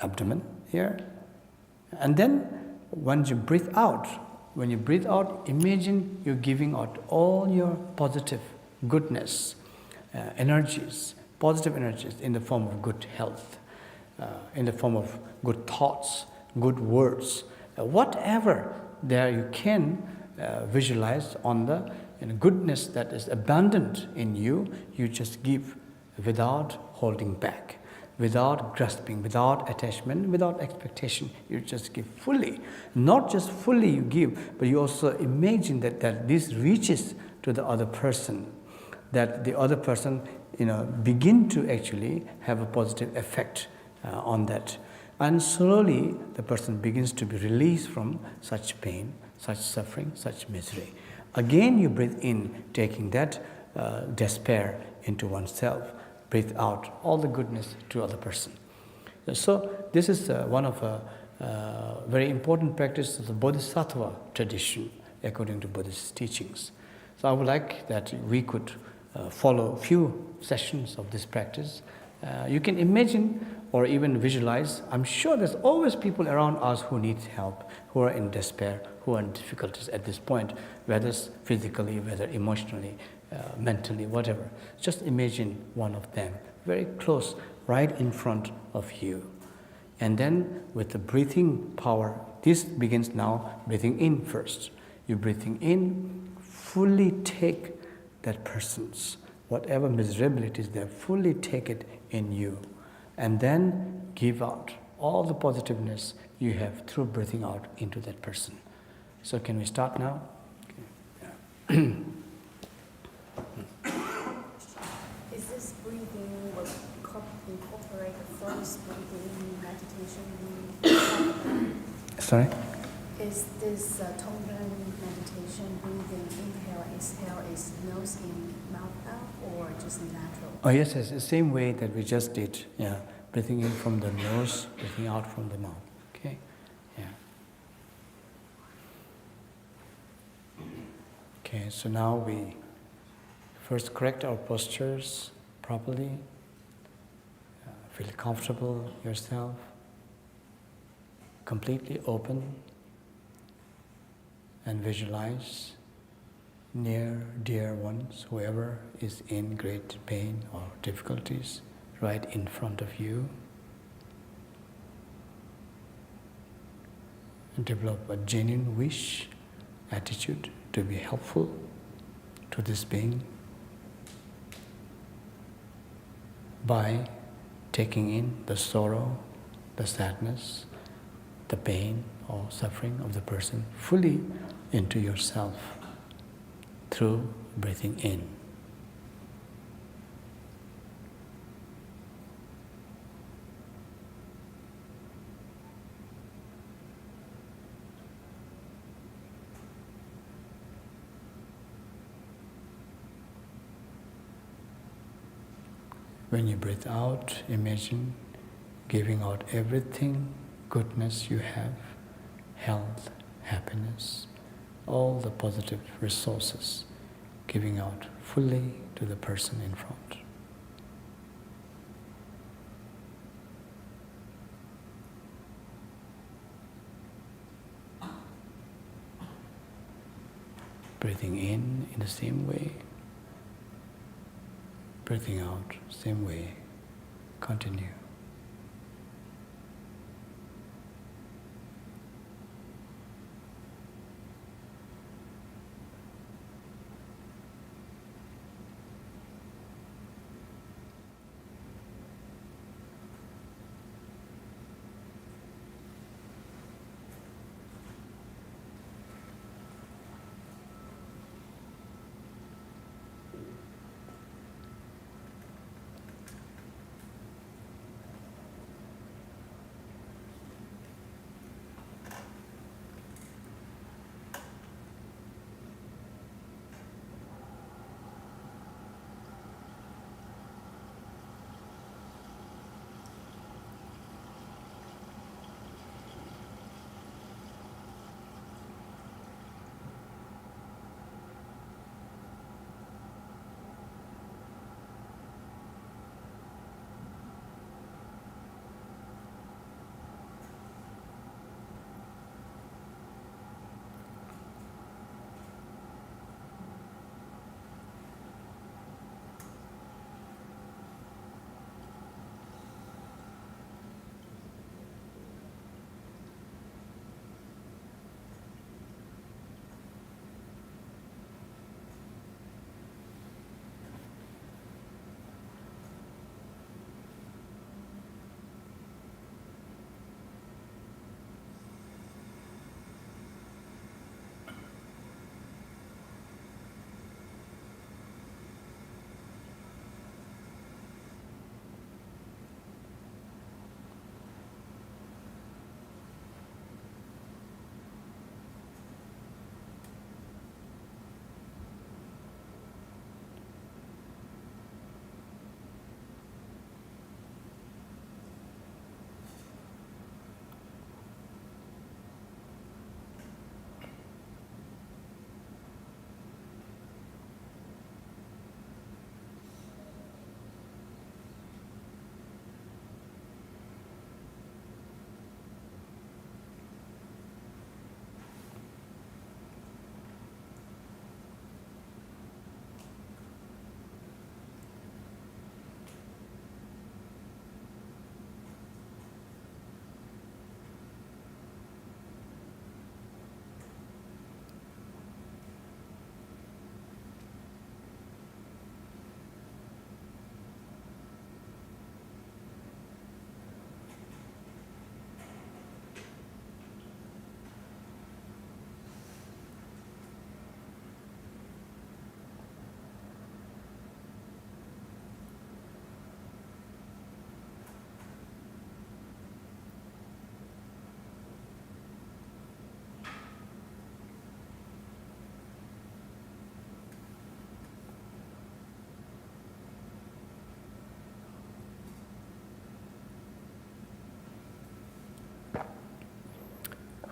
abdomen here. And then once you breathe out, when you breathe out, imagine you're giving out all your positive goodness, energies, positive energies in the form of good health, in the form of good thoughts, good words, whatever there you can visualize on the goodness that is abundant in you, you just give without holding back, without grasping, without attachment, without expectation. You just give fully. Not just fully you give, but you also imagine that this reaches to the other person, that the other person begin to actually have a positive effect on that. And slowly the person begins to be released from such pain, such suffering, such misery. Again you breathe in, taking that despair into oneself. Breathe out all the goodness to other person. So this is one of a very important practice of the Bodhisattva tradition, according to Buddhist teachings. So I would like that we could follow a few sessions of this practice. You can imagine or even visualize, I'm sure there's always people around us who need help, who are in despair, who are in difficulties at this point, whether physically, whether emotionally, mentally, whatever. Just imagine one of them, very close, right in front of you. And then with the breathing power, this begins now breathing in first. You're breathing in, fully take that person's, whatever miserability is there, fully take it in you. And then give out all the positiveness you have through breathing out into that person. So can we start now? Okay. Is this breathing will incorporate the first breathing meditation? Sorry? Is this Tonglen meditation breathing inhale, exhale is nose in, mouth out, or just natural? Oh yes, it's the same way that we just did. Yeah, breathing in from the nose, breathing out from the mouth. Okay, yeah. Okay, so now we first correct our postures properly. Feel comfortable yourself, completely open, and visualize near dear ones, whoever is in great pain or difficulties, right in front of you. And develop a genuine wish, attitude to be helpful to this being by taking in the sorrow, the sadness, the pain or suffering of the person fully into yourself through breathing in. When you breathe out, imagine giving out everything, goodness you have, health, happiness, all the positive resources, giving out fully to the person in front. Breathing in the same way. Breathing out, same way. Continue.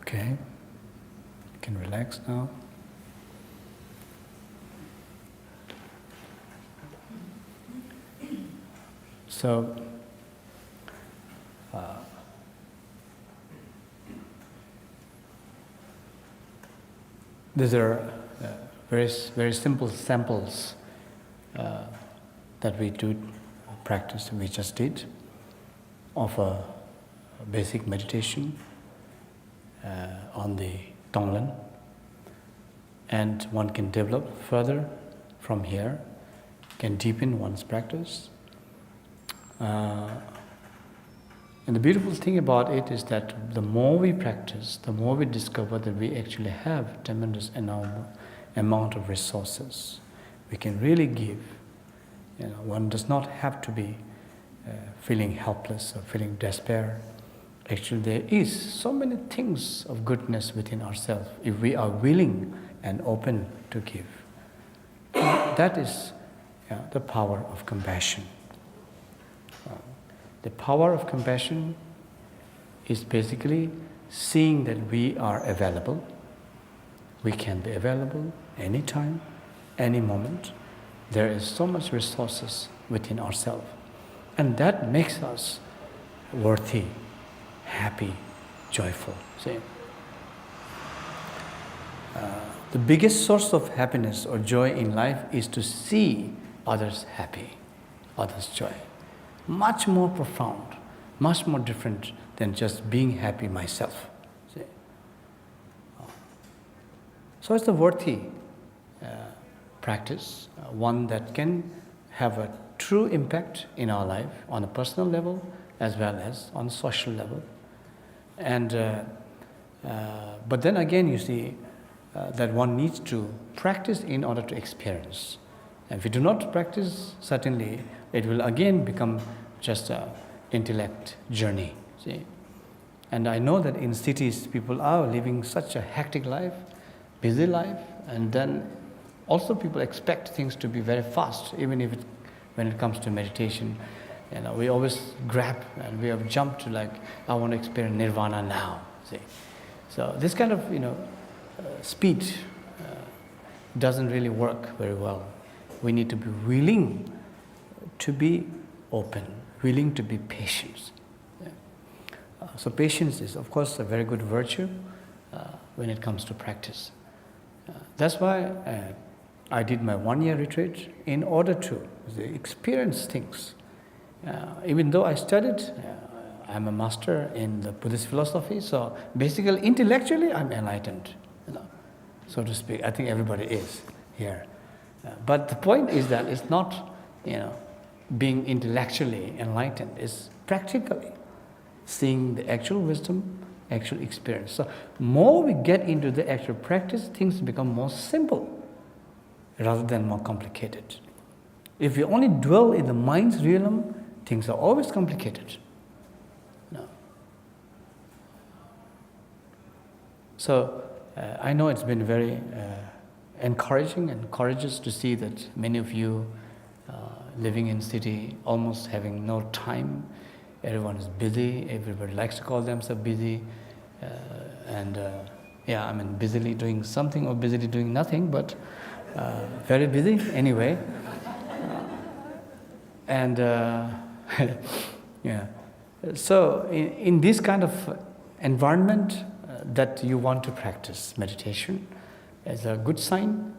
Okay, you can relax now. So, these are very simple samples that we do practice. We just did of a basic meditation on the Tonglen, and one can develop further from here, can deepen one's practice. And the beautiful thing about it is that the more we practice, the more we discover that we actually have tremendous amount of resources. We can really give. One does not have to be feeling helpless or feeling despair. Actually, there is so many things of goodness within ourselves if we are willing and open to give. That is the power of compassion. The power of compassion is basically seeing that we are available. We can be available anytime, any moment. There is so much resources within ourselves. And that makes us worthy, happy, joyful. See? The biggest source of happiness or joy in life is to see others happy, others joy. Much more profound, much more different than just being happy myself. See? So it's a worthy practice, one that can have a true impact in our life on a personal level as well as on a social level. And but then again, you see that one needs to practice in order to experience. And if we do not practice, certainly it will again become just an intellect journey. See? And I know that in cities, people are living such a hectic life, busy life, and then also people expect things to be very fast, even if when it comes to meditation. You know, we always grab and we have jumped to like, I want to experience nirvana now. See? So this kind of, speed doesn't really work very well. We need to be willing to be open, willing to be patient. Yeah. So patience is, of course, a very good virtue when it comes to practice. That's why I did my 1-year retreat in order to experience things. Even though I studied, I'm a master in the Buddhist philosophy, so basically intellectually I'm enlightened, so to speak. I think everybody is here. But the point is that it's not, being intellectually enlightened. It's practically seeing the actual wisdom, actual experience. So more we get into the actual practice, things become more simple rather than more complicated. If we only dwell in the mind's realm, things are always complicated. So I know it's been very encouraging and courageous to see that many of you living in city, almost having no time. Everyone is busy. Everybody likes to call themselves busy. Busily doing something or busily doing nothing, but very busy anyway. So in this kind of environment that you want to practice meditation is a good sign.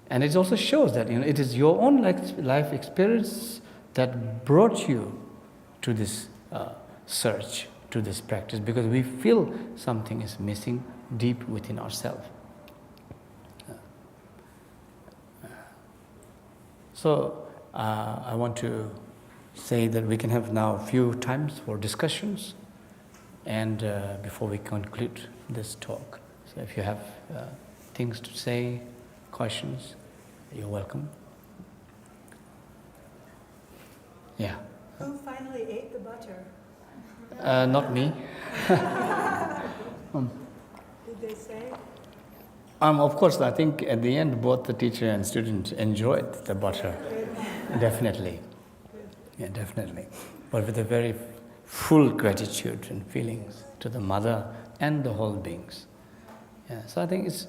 And it also shows that it is your own life experience that brought you to this search, to this practice, because we feel something is missing deep within ourselves. So I want to say that we can have now a few times for discussions, and before we conclude this talk. So if you have things to say, questions, you're welcome. Yeah. Who finally ate the butter? Not me. Did they say? Of course, I think at the end both the teacher and student enjoyed the butter. Definitely. Yeah, definitely. But with a very full gratitude and feelings to the mother and the whole beings. Yeah, so I think it's,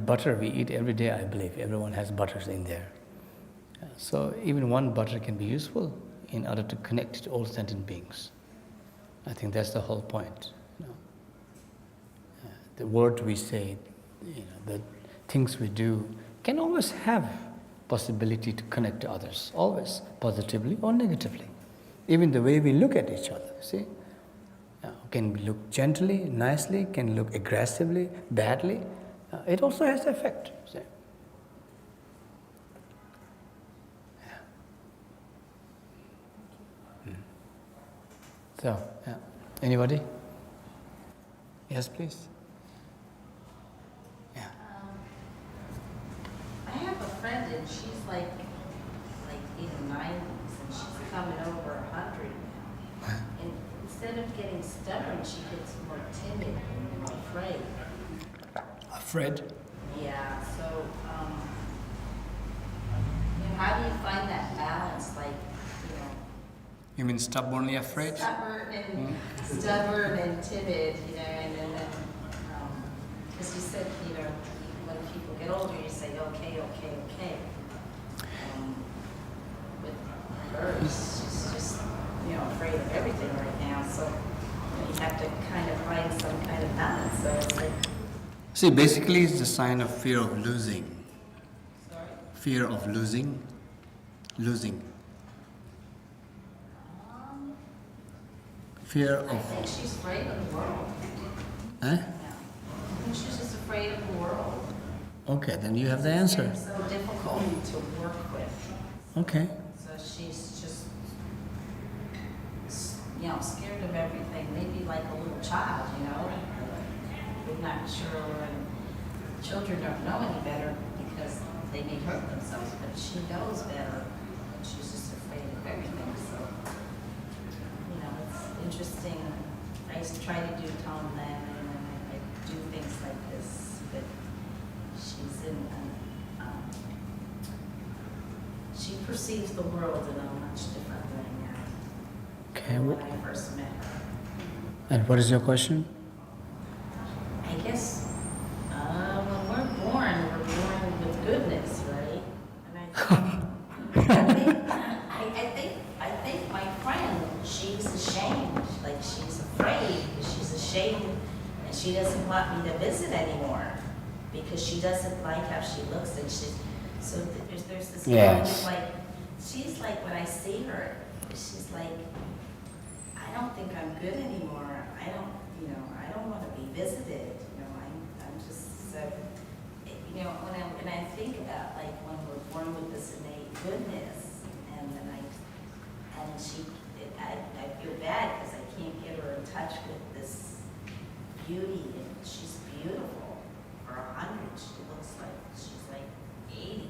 butter we eat every day, I believe. Everyone has butters in there. So even one butter can be useful in order to connect to all sentient beings. I think that's the whole point. The word we say, the things we do can always have possibility to connect to others, always, positively or negatively. Even the way we look at each other, see? Can look gently, nicely, can look aggressively, badly. It also has effect, see? So, anybody? Yes, please. Yeah. I have a friend and she's like in the 90s and she's coming over 100. And instead of getting stubborn, she gets more timid and afraid. Afraid? Yeah. So, how do you find that balance? You mean stubbornly afraid? Stubborn and timid, and then, as you said, when people get older, you say, okay. With her, she's just, afraid of everything right now, so you have to kind of find some kind of balance. So it's like, See, basically it's a sign of fear of losing. Sorry? Fear of losing. Fear I of... think she's afraid of the world. Eh? Yeah. I think she's just afraid of the world. Okay, then you have the answer. It's so difficult to work with. Okay. So she's just, scared of everything. Maybe like a little child, We're not sure, and children don't know any better because they may hurt themselves, but she knows better. And she's just afraid of everything. So, it's interesting. I used to try to do Tonglen, and I do things like this, but she's in she perceives the world in a much different way now Okay. than when I first met her. And what is your question? I guess when we're born with goodness, right? And I think my friend, she's ashamed, like she's afraid, she's ashamed, and she doesn't want me to visit anymore because she doesn't like how she looks, and there's this Yes. kind of she's like, when I see her, she's like, I don't think I'm good anymore. I don't want to be visited. I'm just so, when I think about when we're born with this innate goodness, and then I feel bad because I can't get her in touch with this beauty, and she's beautiful for 100. She looks like she's like 80.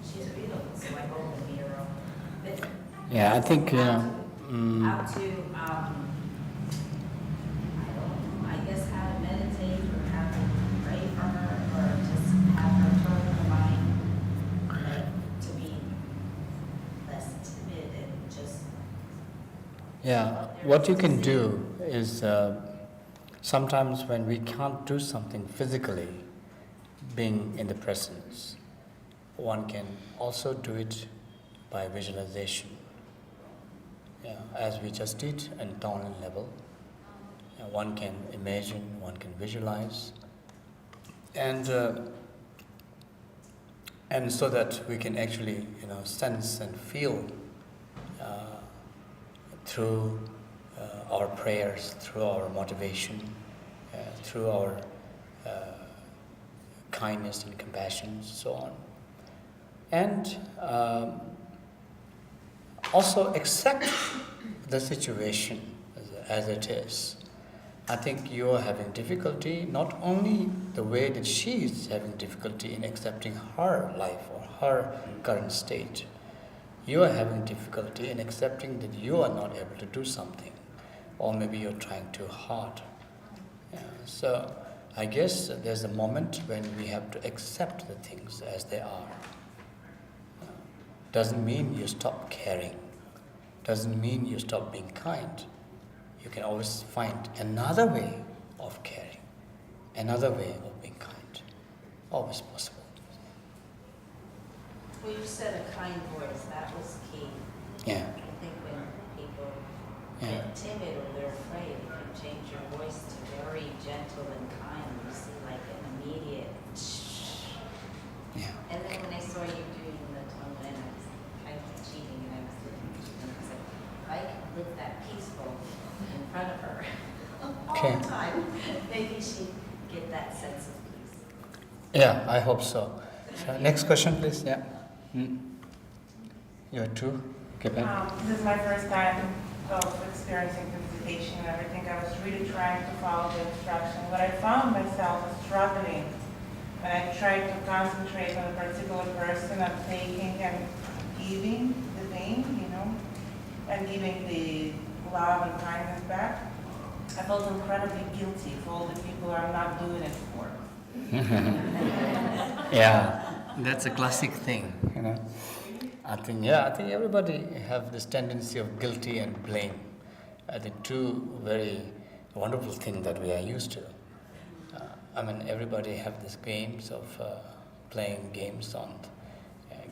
She's beautiful, so I hope to meet her. But Yeah, I think... how to I guess how to meditate, or how to pray for her, or just have her turn her mind to be less timid and just. Yeah, what you can do is sometimes when we can't do something physically, being in the presence, one can also do it by visualization. Yeah, as we just did on Tonglen level, one can imagine, one can visualize, and so that we can actually, sense and feel through our prayers, through our motivation, through our kindness and compassion, so on, and also accept the situation as it is. I think you are having difficulty, not only the way that she is having difficulty in accepting her life or her current state. You are having difficulty in accepting that you are not able to do something, or maybe you're trying too hard. Yeah, so I guess there's a moment when we have to accept the things as they are. Doesn't mean you stop caring. Doesn't mean you stop being kind. You can always find another way of caring, another way of being kind. Always possible. Well, you said a kind voice. That was key. Yeah. I think when people get timid or they're afraid, you can change your voice to very gentle and kind. You see like an immediate Yeah. And then when I saw you doing the Tonglen, I was kind of cheating, and I was looking at you and I said, if I can live that peaceful in front of her all the time, maybe she'd get that sense of peace. Yeah, I hope so. So next question, please. Yeah. You are too? Okay, Ben. This is my first time of experiencing meditation and everything. I was really trying to follow the instruction, but I found myself struggling when I tried to concentrate on a particular person I'm taking and giving the thing, and giving the love and kindness back. I felt incredibly guilty for all the people I'm not doing it for. Yeah, that's a classic thing, I think everybody have this tendency of guilty and blame. The two very wonderful things that we are used to. Everybody have these games of playing games on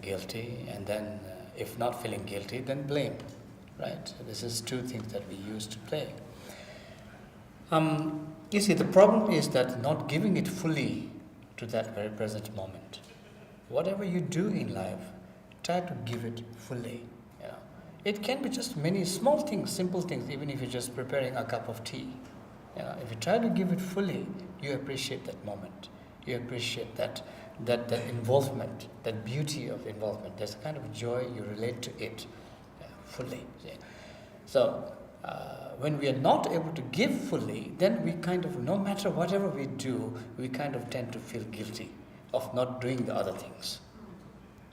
guilty, and then if not feeling guilty, then blame, right? So this is two things that we used to play. You see, the problem is that not giving it fully to that very present moment. Whatever you do in life, try to give it fully. You know, it can be just many small things, simple things. Even if you're just preparing a cup of tea, you know, if you try to give it fully, you appreciate that moment. You appreciate that involvement, that beauty of involvement. There's a kind of joy, you relate to it fully. See? So when we are not able to give fully, then we kind of, no matter whatever we do, we kind of tend to feel guilty of not doing the other things.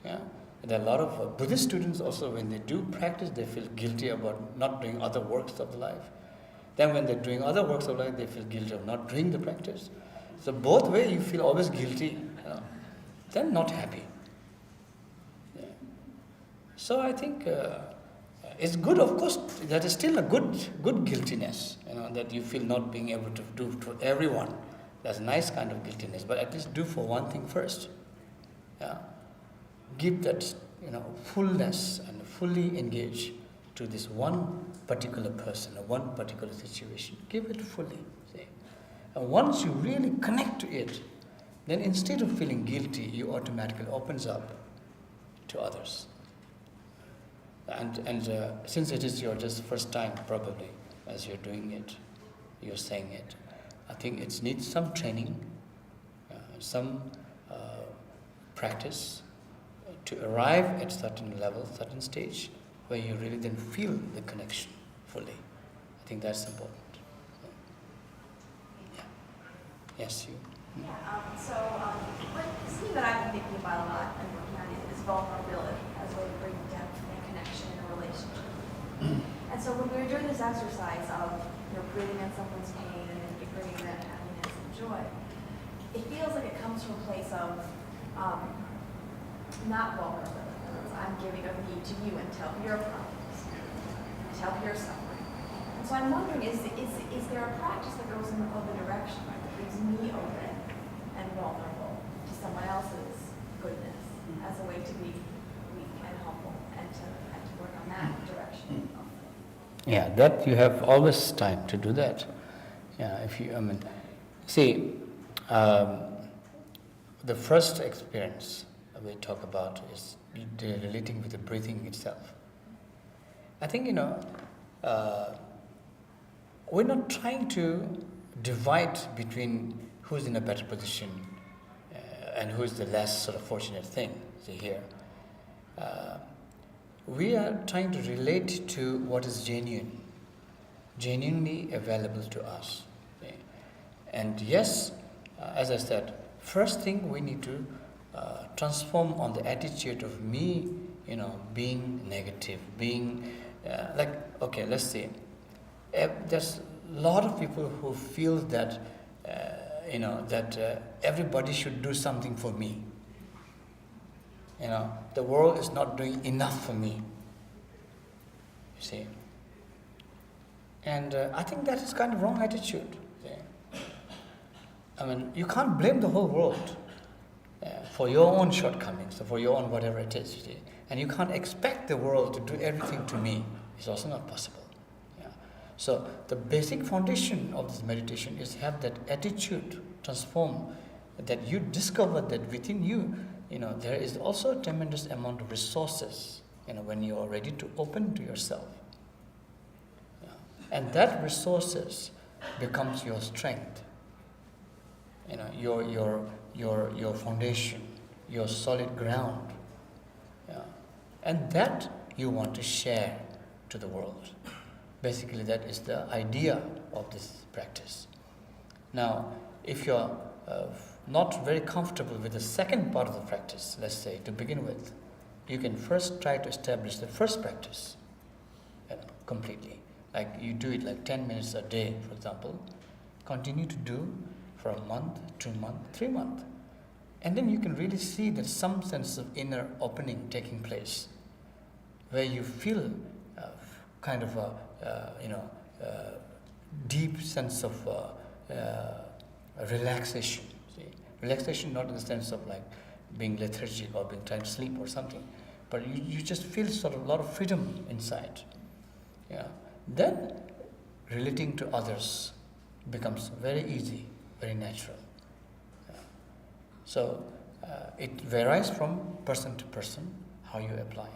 Yeah? And there are a lot of Buddhist students also, when they do practice, they feel guilty about not doing other works of life. Then when they're doing other works of life, they feel guilty of not doing the practice. So both ways you feel always guilty, you know, then not happy. Yeah. So I think it's good, of course, that is still a good guiltiness, you know, that you feel not being able to do for everyone. That's a nice kind of guiltiness, but at least do for one thing first. Yeah. Give that, you know, fullness and fully engage to this one particular person or one particular situation. Give it fully. See? And once you really connect to it, then instead of feeling guilty, you automatically opens up to others. And since it is your just first time probably as you're doing it, you're saying it, I think it needs some training, some practice to arrive at certain level, certain stage, where you really then feel the connection fully. I think that's important. Yeah. Yes, you. Something that I've been thinking about a lot and working on is vulnerability as a way to bring depth and connection in a relationship. And so when we were doing this exercise of breathing in someone's pain and then bringing that happiness and joy, it feels like it comes from a place of not vulnerability. I'm giving of me to you and tell me your problems, tell me your suffering. And so I'm wondering, is there a practice that goes in the other direction, right, that brings me open and vulnerable to someone else's goodness as a way to be weak and humble and to work on that direction? Yeah, that you have always time to do that. Yeah, if you, see, the first experience we talk about is relating with the breathing itself. I think, we're not trying to divide between who's in a better position and who's the less sort of fortunate thing, see here. We are trying to relate to what is genuinely available to us. Okay? And yes, as I said, first thing we need to transform on the attitude of me, being negative, being okay, let's see. There's a lot of people who feel that, that everybody should do something for me. The world is not doing enough for me. You see. And I think that is kind of wrong attitude. See? You can't blame the whole world for your own shortcomings, or for your own whatever it is. You see? And you can't expect the world to do everything to me. It's also not possible. Yeah. So the basic foundation of this meditation is have that attitude transform, that you discover that within you, there is also a tremendous amount of resources, when you are ready to open to yourself. Yeah. And that resources becomes your strength, your foundation, your solid ground. Yeah. And that you want to share to the world. Basically, that is the idea of this practice. Now, if you're not very comfortable with the second part of the practice, let's say, to begin with, you can first try to establish the first practice completely. Like you do it like 10 minutes a day, for example. Continue to do for a month, 2 months, 3 months. And then you can really see that some sense of inner opening taking place, where you feel kind of a deep sense of relaxation. See? Relaxation not in the sense of like being lethargic or being trying to sleep or something, but you just feel sort of a lot of freedom inside. Yeah. Then relating to others, becomes very easy, very natural. So it varies from person to person how you apply.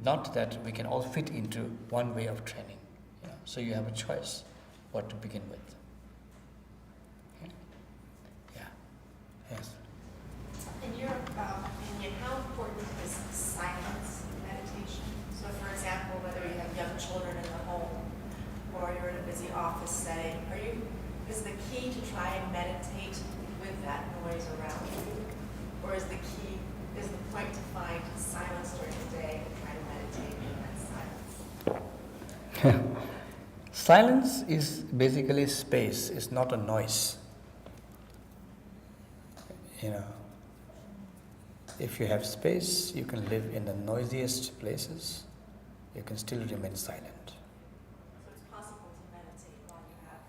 Not that we can all fit into one way of training. So you have a choice what to begin with. Okay? Yeah. Yes. In your opinion, how important is silence in meditation? So, for example, whether you have young children in the home or you're in a busy office setting, is the key to try and meditate with that noise around you, or is the point to find silence during the day and try to meditate in that silence? Silence is basically space. It's not a noise. If you have space, you can live in the noisiest places. You can still remain silent. So it's possible to meditate while you have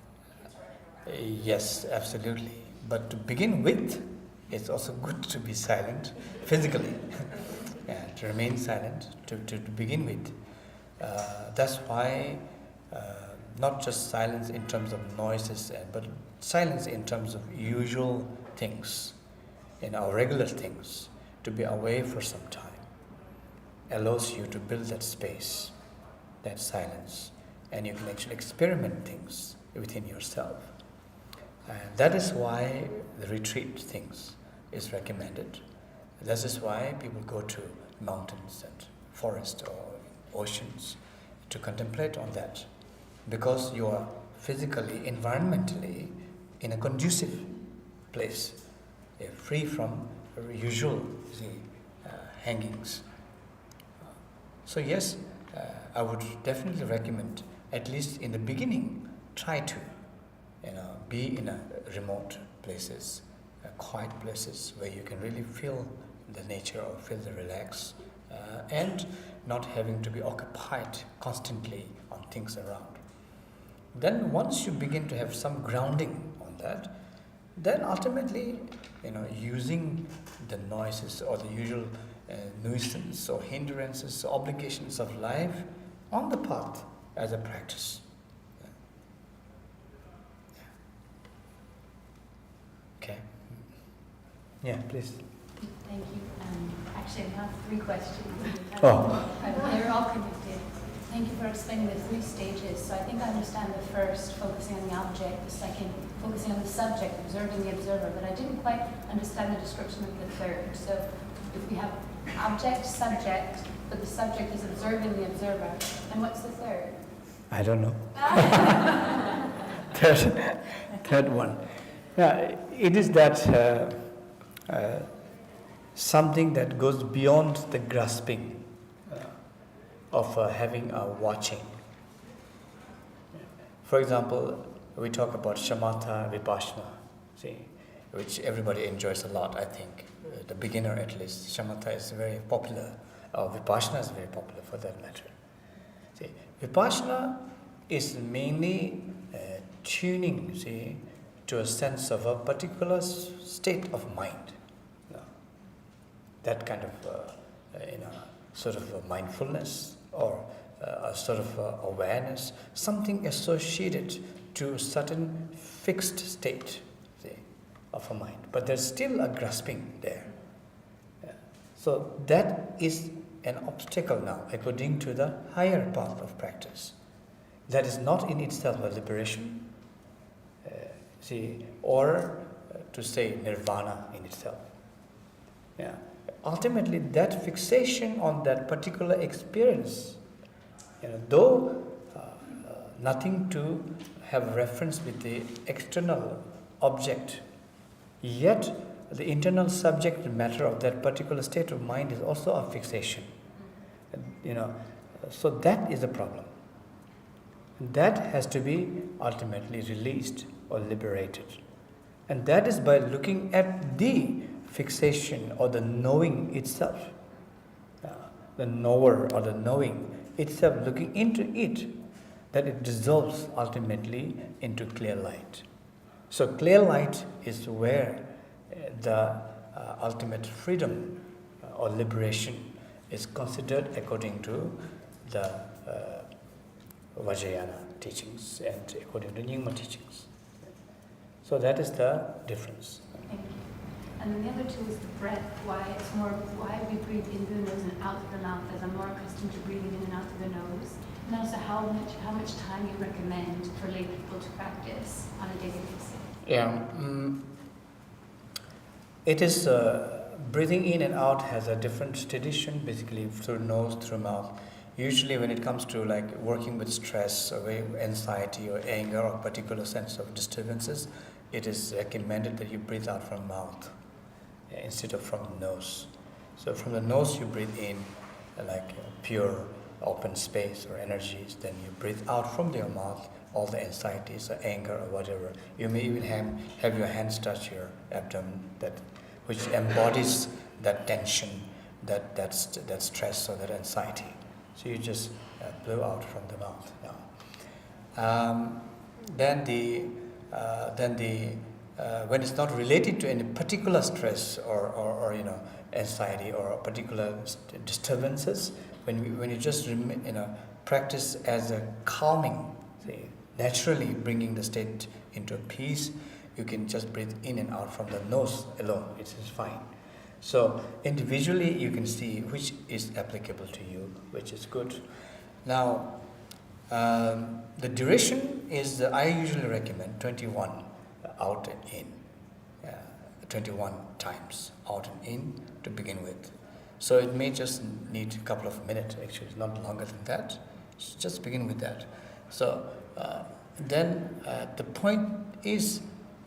kids running around? Yes, absolutely. But to begin with, it's also good to be silent physically. To remain silent to begin with. That's why not just silence in terms of noises, but silence in terms of usual things, our regular things, to be away for some time allows you to build that space, that silence, and you can actually experiment things within yourself. And that is why the retreat things is recommended. That is why people go to mountains and forests or oceans to contemplate on that, because you are physically, environmentally in a conducive place, free from usual hangings. So yes, I would definitely recommend, at least in the beginning, try to be in remote places, quiet places where you can really feel the nature or feel the relax, and not having to be occupied constantly on things around. Then once you begin to have some grounding on that, then ultimately, using the noises or the usual nuisance or hindrances, obligations of life on the path as a practice. Okay. Yeah, please. Thank you. Actually, I have 3 questions. Oh. They're all connected. Thank you for explaining the 3 stages. So I think I understand the first, focusing on the object, the second, focusing on the subject, observing the observer, but I didn't quite understand the description of the third. So if we have object, subject, but the subject is observing the observer, and what's the third? I don't know. Third one. Yeah, it is that something that goes beyond the grasping of having a watching. For example, we talk about shamatha, vipassana, which everybody enjoys a lot, I think. The beginner at least. Shamatha is very popular, or vipassana is very popular for that matter. Vipassana is mainly tuning, to a sense of a particular state of mind. That kind of, sort of a mindfulness or a sort of awareness, something associated to a certain fixed state of a mind. But there's still a grasping there. So that is an obstacle now, according to the higher path of practice. That is not in itself a liberation, or to say nirvana in itself. Ultimately, that fixation on that particular experience, though nothing to have reference with the external object, yet the internal subject matter of that particular state of mind is also a fixation. So that is the problem. That has to be ultimately released or liberated. And that is by looking at the fixation or the knowing itself. The knower or the knowing itself, looking into it, that it dissolves ultimately into clear light. So clear light is where the ultimate freedom or liberation is considered according to the Vajrayana teachings and according to Nyingma teachings. So that is the difference. Thank you. And then the other two is the breath, why we breathe in through the nose and out through the mouth, as I'm more accustomed to breathing in and out through the nose. And also how much time you recommend for lay people to practice on a daily basis. Yeah. It is breathing in and out has a different tradition, basically through nose, through mouth. Usually when it comes to like working with stress or anxiety or anger or particular sense of disturbances, it is recommended that you breathe out from mouth instead of from the nose. So from the nose you breathe in like pure open space or energies, then you breathe out from your mouth all the anxieties or anger or whatever. You may even have your hands touch your abdomen, which embodies that tension, that stress or that anxiety. So you just blow out from the mouth now. Then when it's not related to any particular stress or anxiety or particular disturbances, when you just practice as a calming, naturally bringing the state into peace, you can just breathe in and out from the nose alone. It is fine. So individually you can see which is applicable to you, which is good. Now, the duration is, I usually recommend 21 out and in. 21 times out and in to begin with. So it may just need a couple of minutes, actually, not longer than that. Just begin with that. So then the point is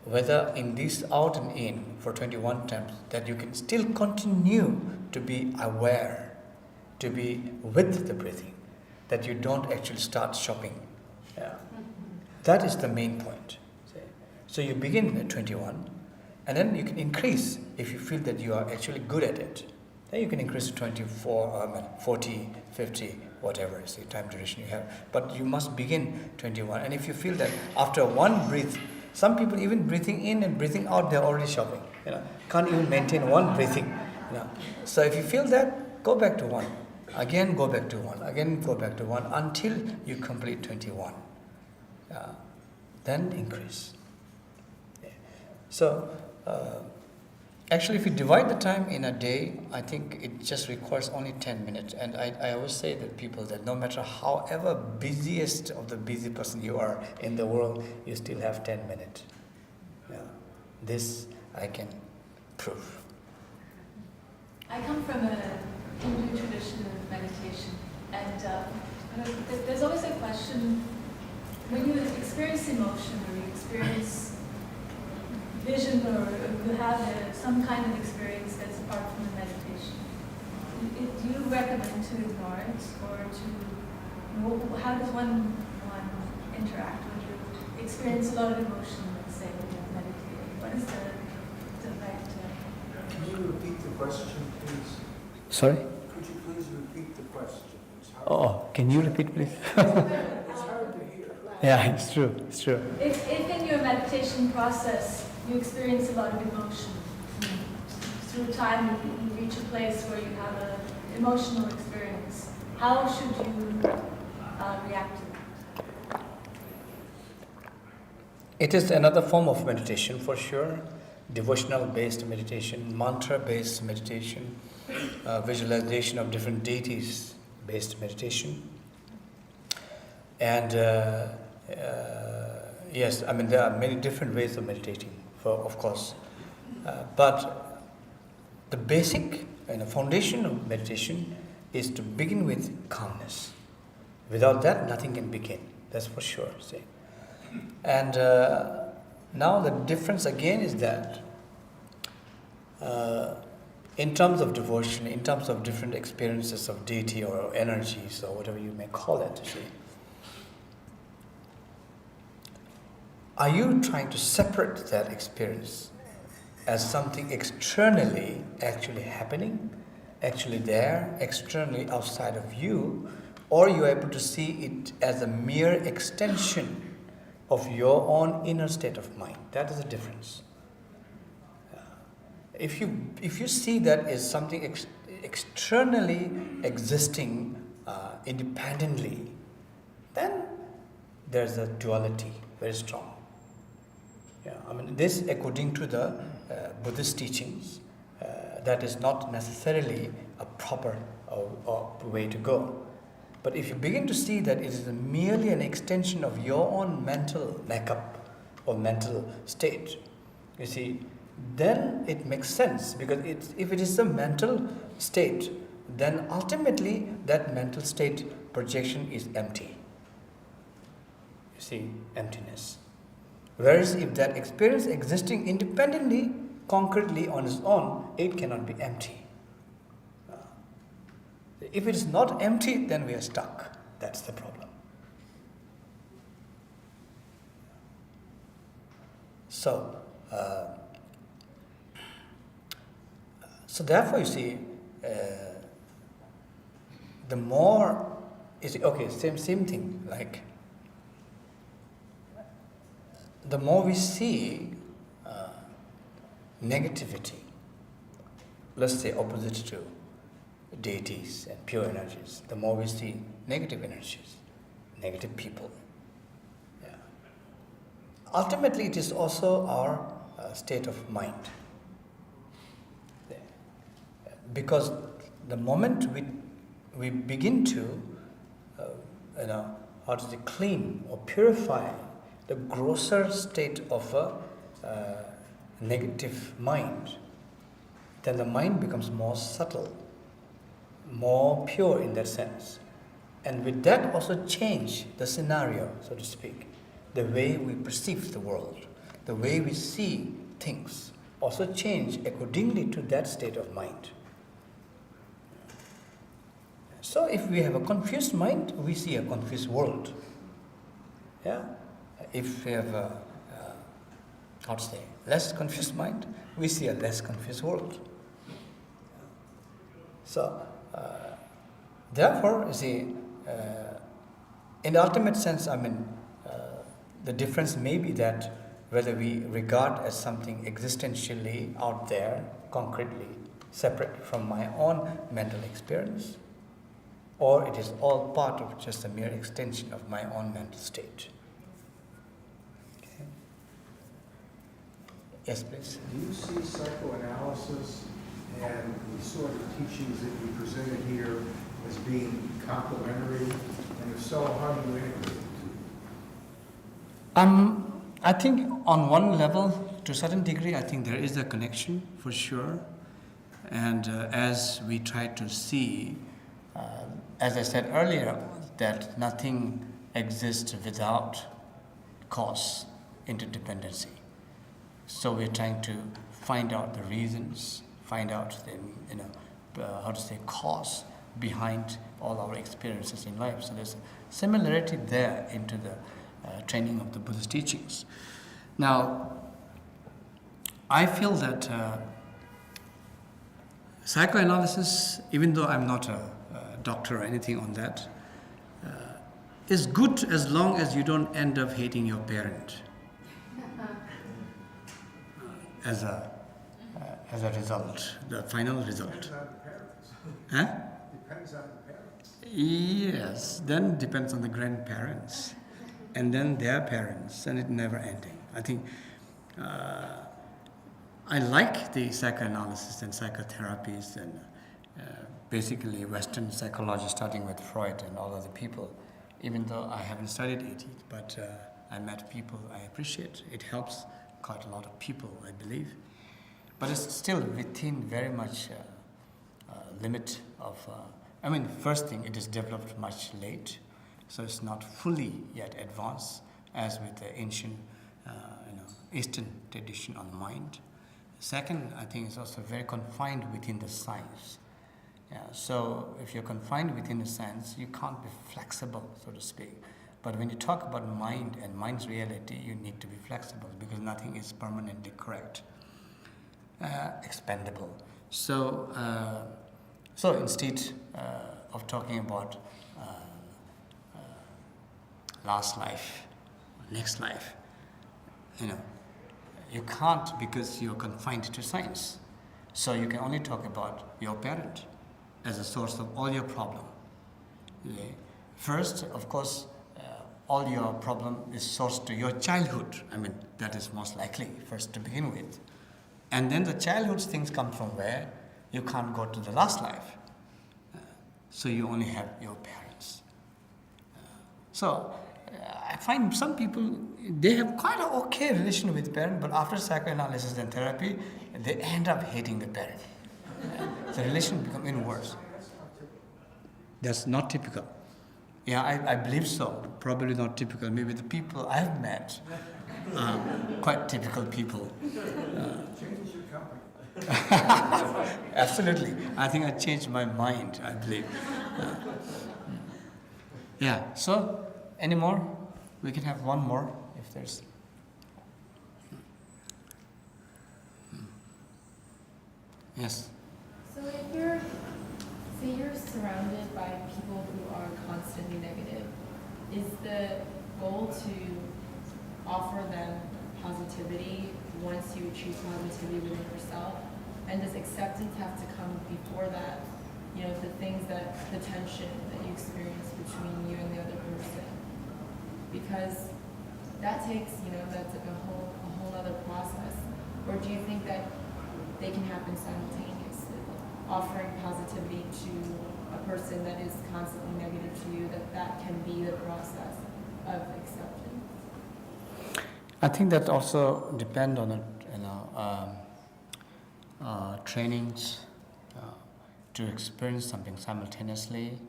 whether in this out and in for 21 times that you can still continue to be aware, to be with the breathing, that you don't actually start shopping. Yeah. That is the main point. So you begin at 21 and then you can increase if you feel that you are actually good at it. Then you can increase to 24, 40, 50, whatever is the time duration you have. But you must begin 21. And if you feel that after one breath, some people even breathing in and breathing out, they're already shopping. Can't even maintain one breathing. So if you feel that, go back to one. Again, go back to one. Again, go back to one until you complete 21. Then increase. So, actually, if you divide the time in a day, I think it just requires only 10 minutes. And I always say that people that no matter however busiest of the busy person you are in the world, you still have 10 minutes. This I can prove. I come from a Hindu tradition of meditation, and there's always a question, when you experience emotion or you experience vision or you have some kind of experience that's apart from the meditation, do you recommend to ignore it or to, how does one interact when you experience a lot of emotion, let's say, when you're meditating? What is the right? Can you repeat the question, please? Sorry? Could you please repeat the question? Oh, can you repeat, please? It's hard to hear. Yeah, it's true. If in your meditation process you experience a lot of emotion, through time you reach a place where you have an emotional experience, how should you react to that? It is another form of meditation for sure. Devotional-based meditation, mantra-based meditation, visualization of different deities-based meditation. And yes, there are many different ways of meditating, of course. But the basic and foundation of meditation is to begin with calmness. Without that, nothing can begin. That's for sure. See. And now the difference again is that in terms of devotion, in terms of different experiences of deity or energies or whatever you may call it, see, are you trying to separate that experience as something externally actually happening, actually there, externally outside of you, or you are able to see it as a mere extension of your own inner state of mind? That is the difference. If you see that as something externally existing independently, then there's a duality very strong. this according to the Buddhist teachings, that is not necessarily a proper way to go. But if you begin to see that it is merely an extension of your own mental makeup or mental state, you see, then it makes sense, because if it is a mental state, then ultimately that mental state projection is empty. You see, emptiness. Whereas if that experience existing independently, concretely on its own, it cannot be empty. If it is not empty, then we are stuck. That's the problem. So therefore, you see, the more, you see, okay, same thing, like, the more we see negativity, let's say opposite to deities and pure energies, the more we see negative energies, negative people. Yeah. Ultimately, it is also our state of mind. Yeah. Because the moment we begin to, clean or purify the grosser state of a negative mind, then the mind becomes more subtle, more pure in that sense. And with that also change the scenario, so to speak, the way we perceive the world, the way we see things, also change accordingly to that state of mind. So if we have a confused mind, we see a confused world. Yeah? If we have a less confused mind, we see a less confused world. So, therefore, you see, in the ultimate sense, the difference may be that whether we regard as something existentially out there, concretely, separate from my own mental experience, or it is all part of just a mere extension of my own mental state. Okay. Yes, please. Do you see psychoanalysis and the sort of teachings that you presented here as being complementary? And if so, how do you integrate the two? I think on one level, to a certain degree, I think there is a connection for sure. And as we try to see, as I said earlier, that nothing exists without cause, interdependency. So we're trying to find out the reasons, find out the cause behind all our experiences in life. So there's a similarity there into the training of the Buddhist teachings. Now, I feel that psychoanalysis, even though I'm not a doctor or anything on that, is good as long as you don't end up hating your parent as a result, the final result. Depends on the parents. Huh? Depends on the parents. Yes, then depends on the grandparents, and then their parents, and it never ending. I think I like the psychoanalysis and psychotherapies and basically Western psychology, starting with Freud and all other people, even though I haven't studied it, but I met people I appreciate. It helps quite a lot of people, I believe. But it's still within very much limit of, first thing, it is developed much late, so it's not fully yet advanced as with the ancient Eastern tradition on mind. Second, I think it's also very confined within the science. Yeah, so if you're confined within the science, you can't be flexible, so to speak. But when you talk about mind and mind's reality, you need to be flexible because nothing is permanently correct, expendable. So instead of talking about last life, next life, you can't because you're confined to science. So you can only talk about your parent as a source of all your problem. Yeah. First, of course, all your problem is sourced to your childhood. I mean, that is most likely, first to begin with. And then the childhood things come from where? You can't go to the last life. So you only have your parents. I find some people, they have quite an okay relation with parents, but after psychoanalysis and therapy, they end up hating the parent. The relation becomes even worse. That's not typical. Yeah, I believe so. Probably not typical. Maybe the people I've met, quite typical people. Changes your company. Absolutely. I think I changed my mind, I believe. Yeah, so any more? We can have one more if there's. Yes. So if you're surrounded by people who are constantly negative, is the goal to offer them positivity once you achieve positivity within yourself? And does acceptance have to come before that? You know, the tension that you experience between you and the other person. Because that takes, that's like a whole other process. Or do you think that they can happen simultaneously? Offering positivity to a person that is constantly negative to you, that can be the process of acceptance? I think that also depends on trainings to experience something simultaneously.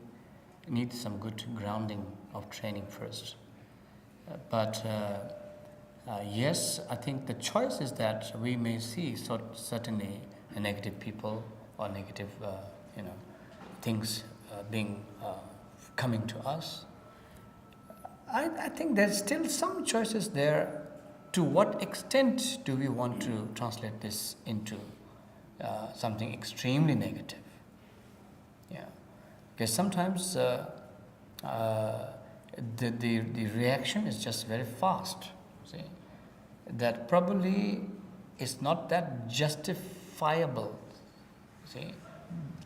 You need some good grounding of training first. But yes, I think the choice is that we may see certainly negative people or negative things coming to us. I think there's still some choices there. To what extent do we want to translate this into something extremely negative? Yeah, because sometimes the reaction is just very fast. See, that probably is not that justifiable. See,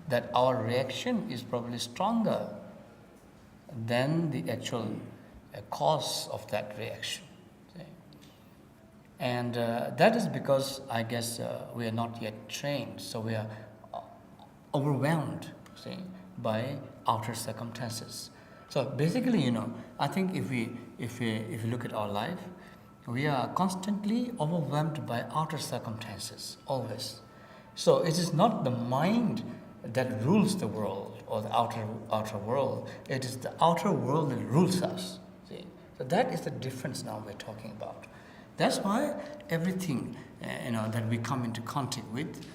that our reaction is probably stronger than the actual cause of that reaction. See? And that is because I guess we are not yet trained, so we are overwhelmed, see, by outer circumstances. So basically, I think if we look at our life, we are constantly overwhelmed by outer circumstances, always. So it is not the mind that rules the world or the outer world. It is the outer world that rules us. See? So that is the difference now we're talking about. That's why everything that we come into contact with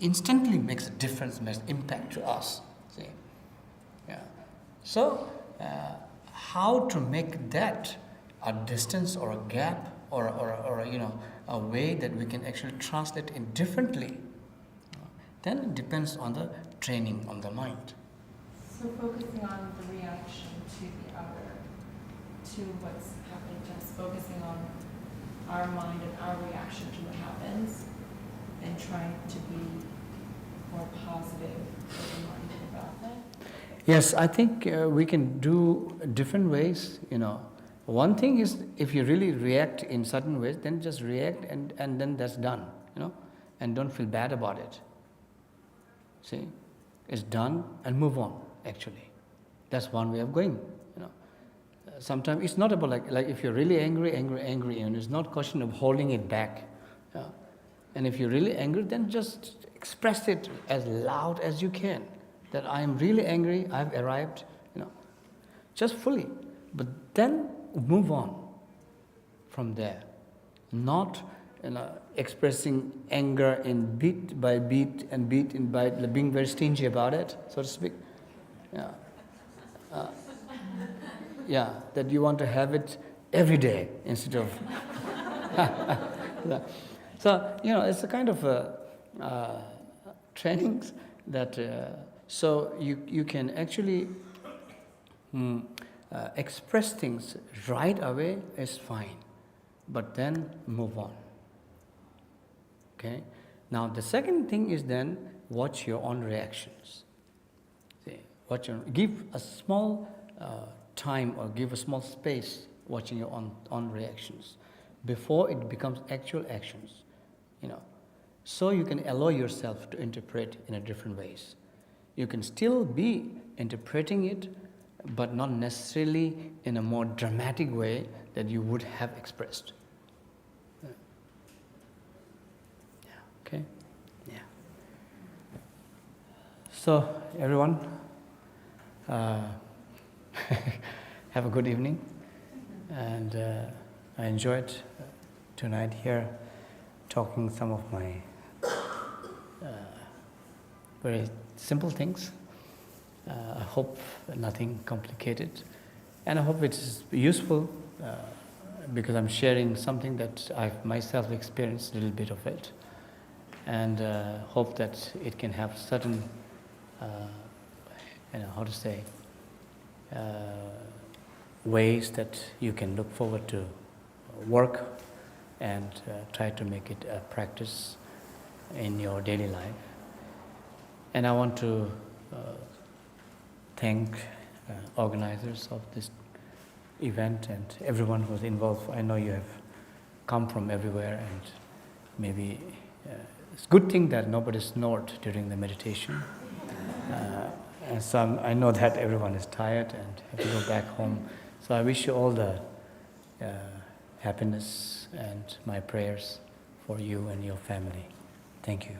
instantly makes a difference, makes impact to us. See? Yeah. So how to make that a distance or a gap or a way that we can actually translate it differently, then it depends on the training on the mind. So focusing on the reaction to the other, to what's happening to us, focusing on our mind and our reaction to what happens, and trying to be more positive, open-minded about that? Yes, I think we can do different ways, One thing is, if you really react in certain ways, then just react and then that's done, and don't feel bad about it. See, it's done and move on, actually. That's one way of going, Sometimes it's not about like if you're really angry, and it's not a question of holding it back. Yeah? And if you're really angry, then just express it as loud as you can. That I am really angry, I've arrived, just fully. But then move on from there. Not expressing anger in beat by beat and beat in bite, being very stingy about it, so to speak. Yeah. That you want to have it every day instead of. So it's a kind of trainings that so you can actually express things right away is fine, but then move on. Okay. Now the second thing is then watch your own reactions. See, give a small time or give a small space watching your own reactions before it becomes actual actions, so you can allow yourself to interpret in a different ways. You can still be interpreting it, but not necessarily in a more dramatic way that you would have expressed. Okay? Yeah. So, everyone, have a good evening. And I enjoyed tonight here talking some of my very simple things. I hope nothing complicated. And I hope it's useful because I'm sharing something that I've myself experienced a little bit of it. And hope that it can have certain, ways that you can look forward to work and try to make it a practice in your daily life. And I want to thank organizers of this event and everyone who was involved. I know you have come from everywhere, and maybe it's a good thing that nobody snored during the meditation. And so I know that everyone is tired and have to go back home. So I wish you all the happiness and my prayers for you and your family. Thank you.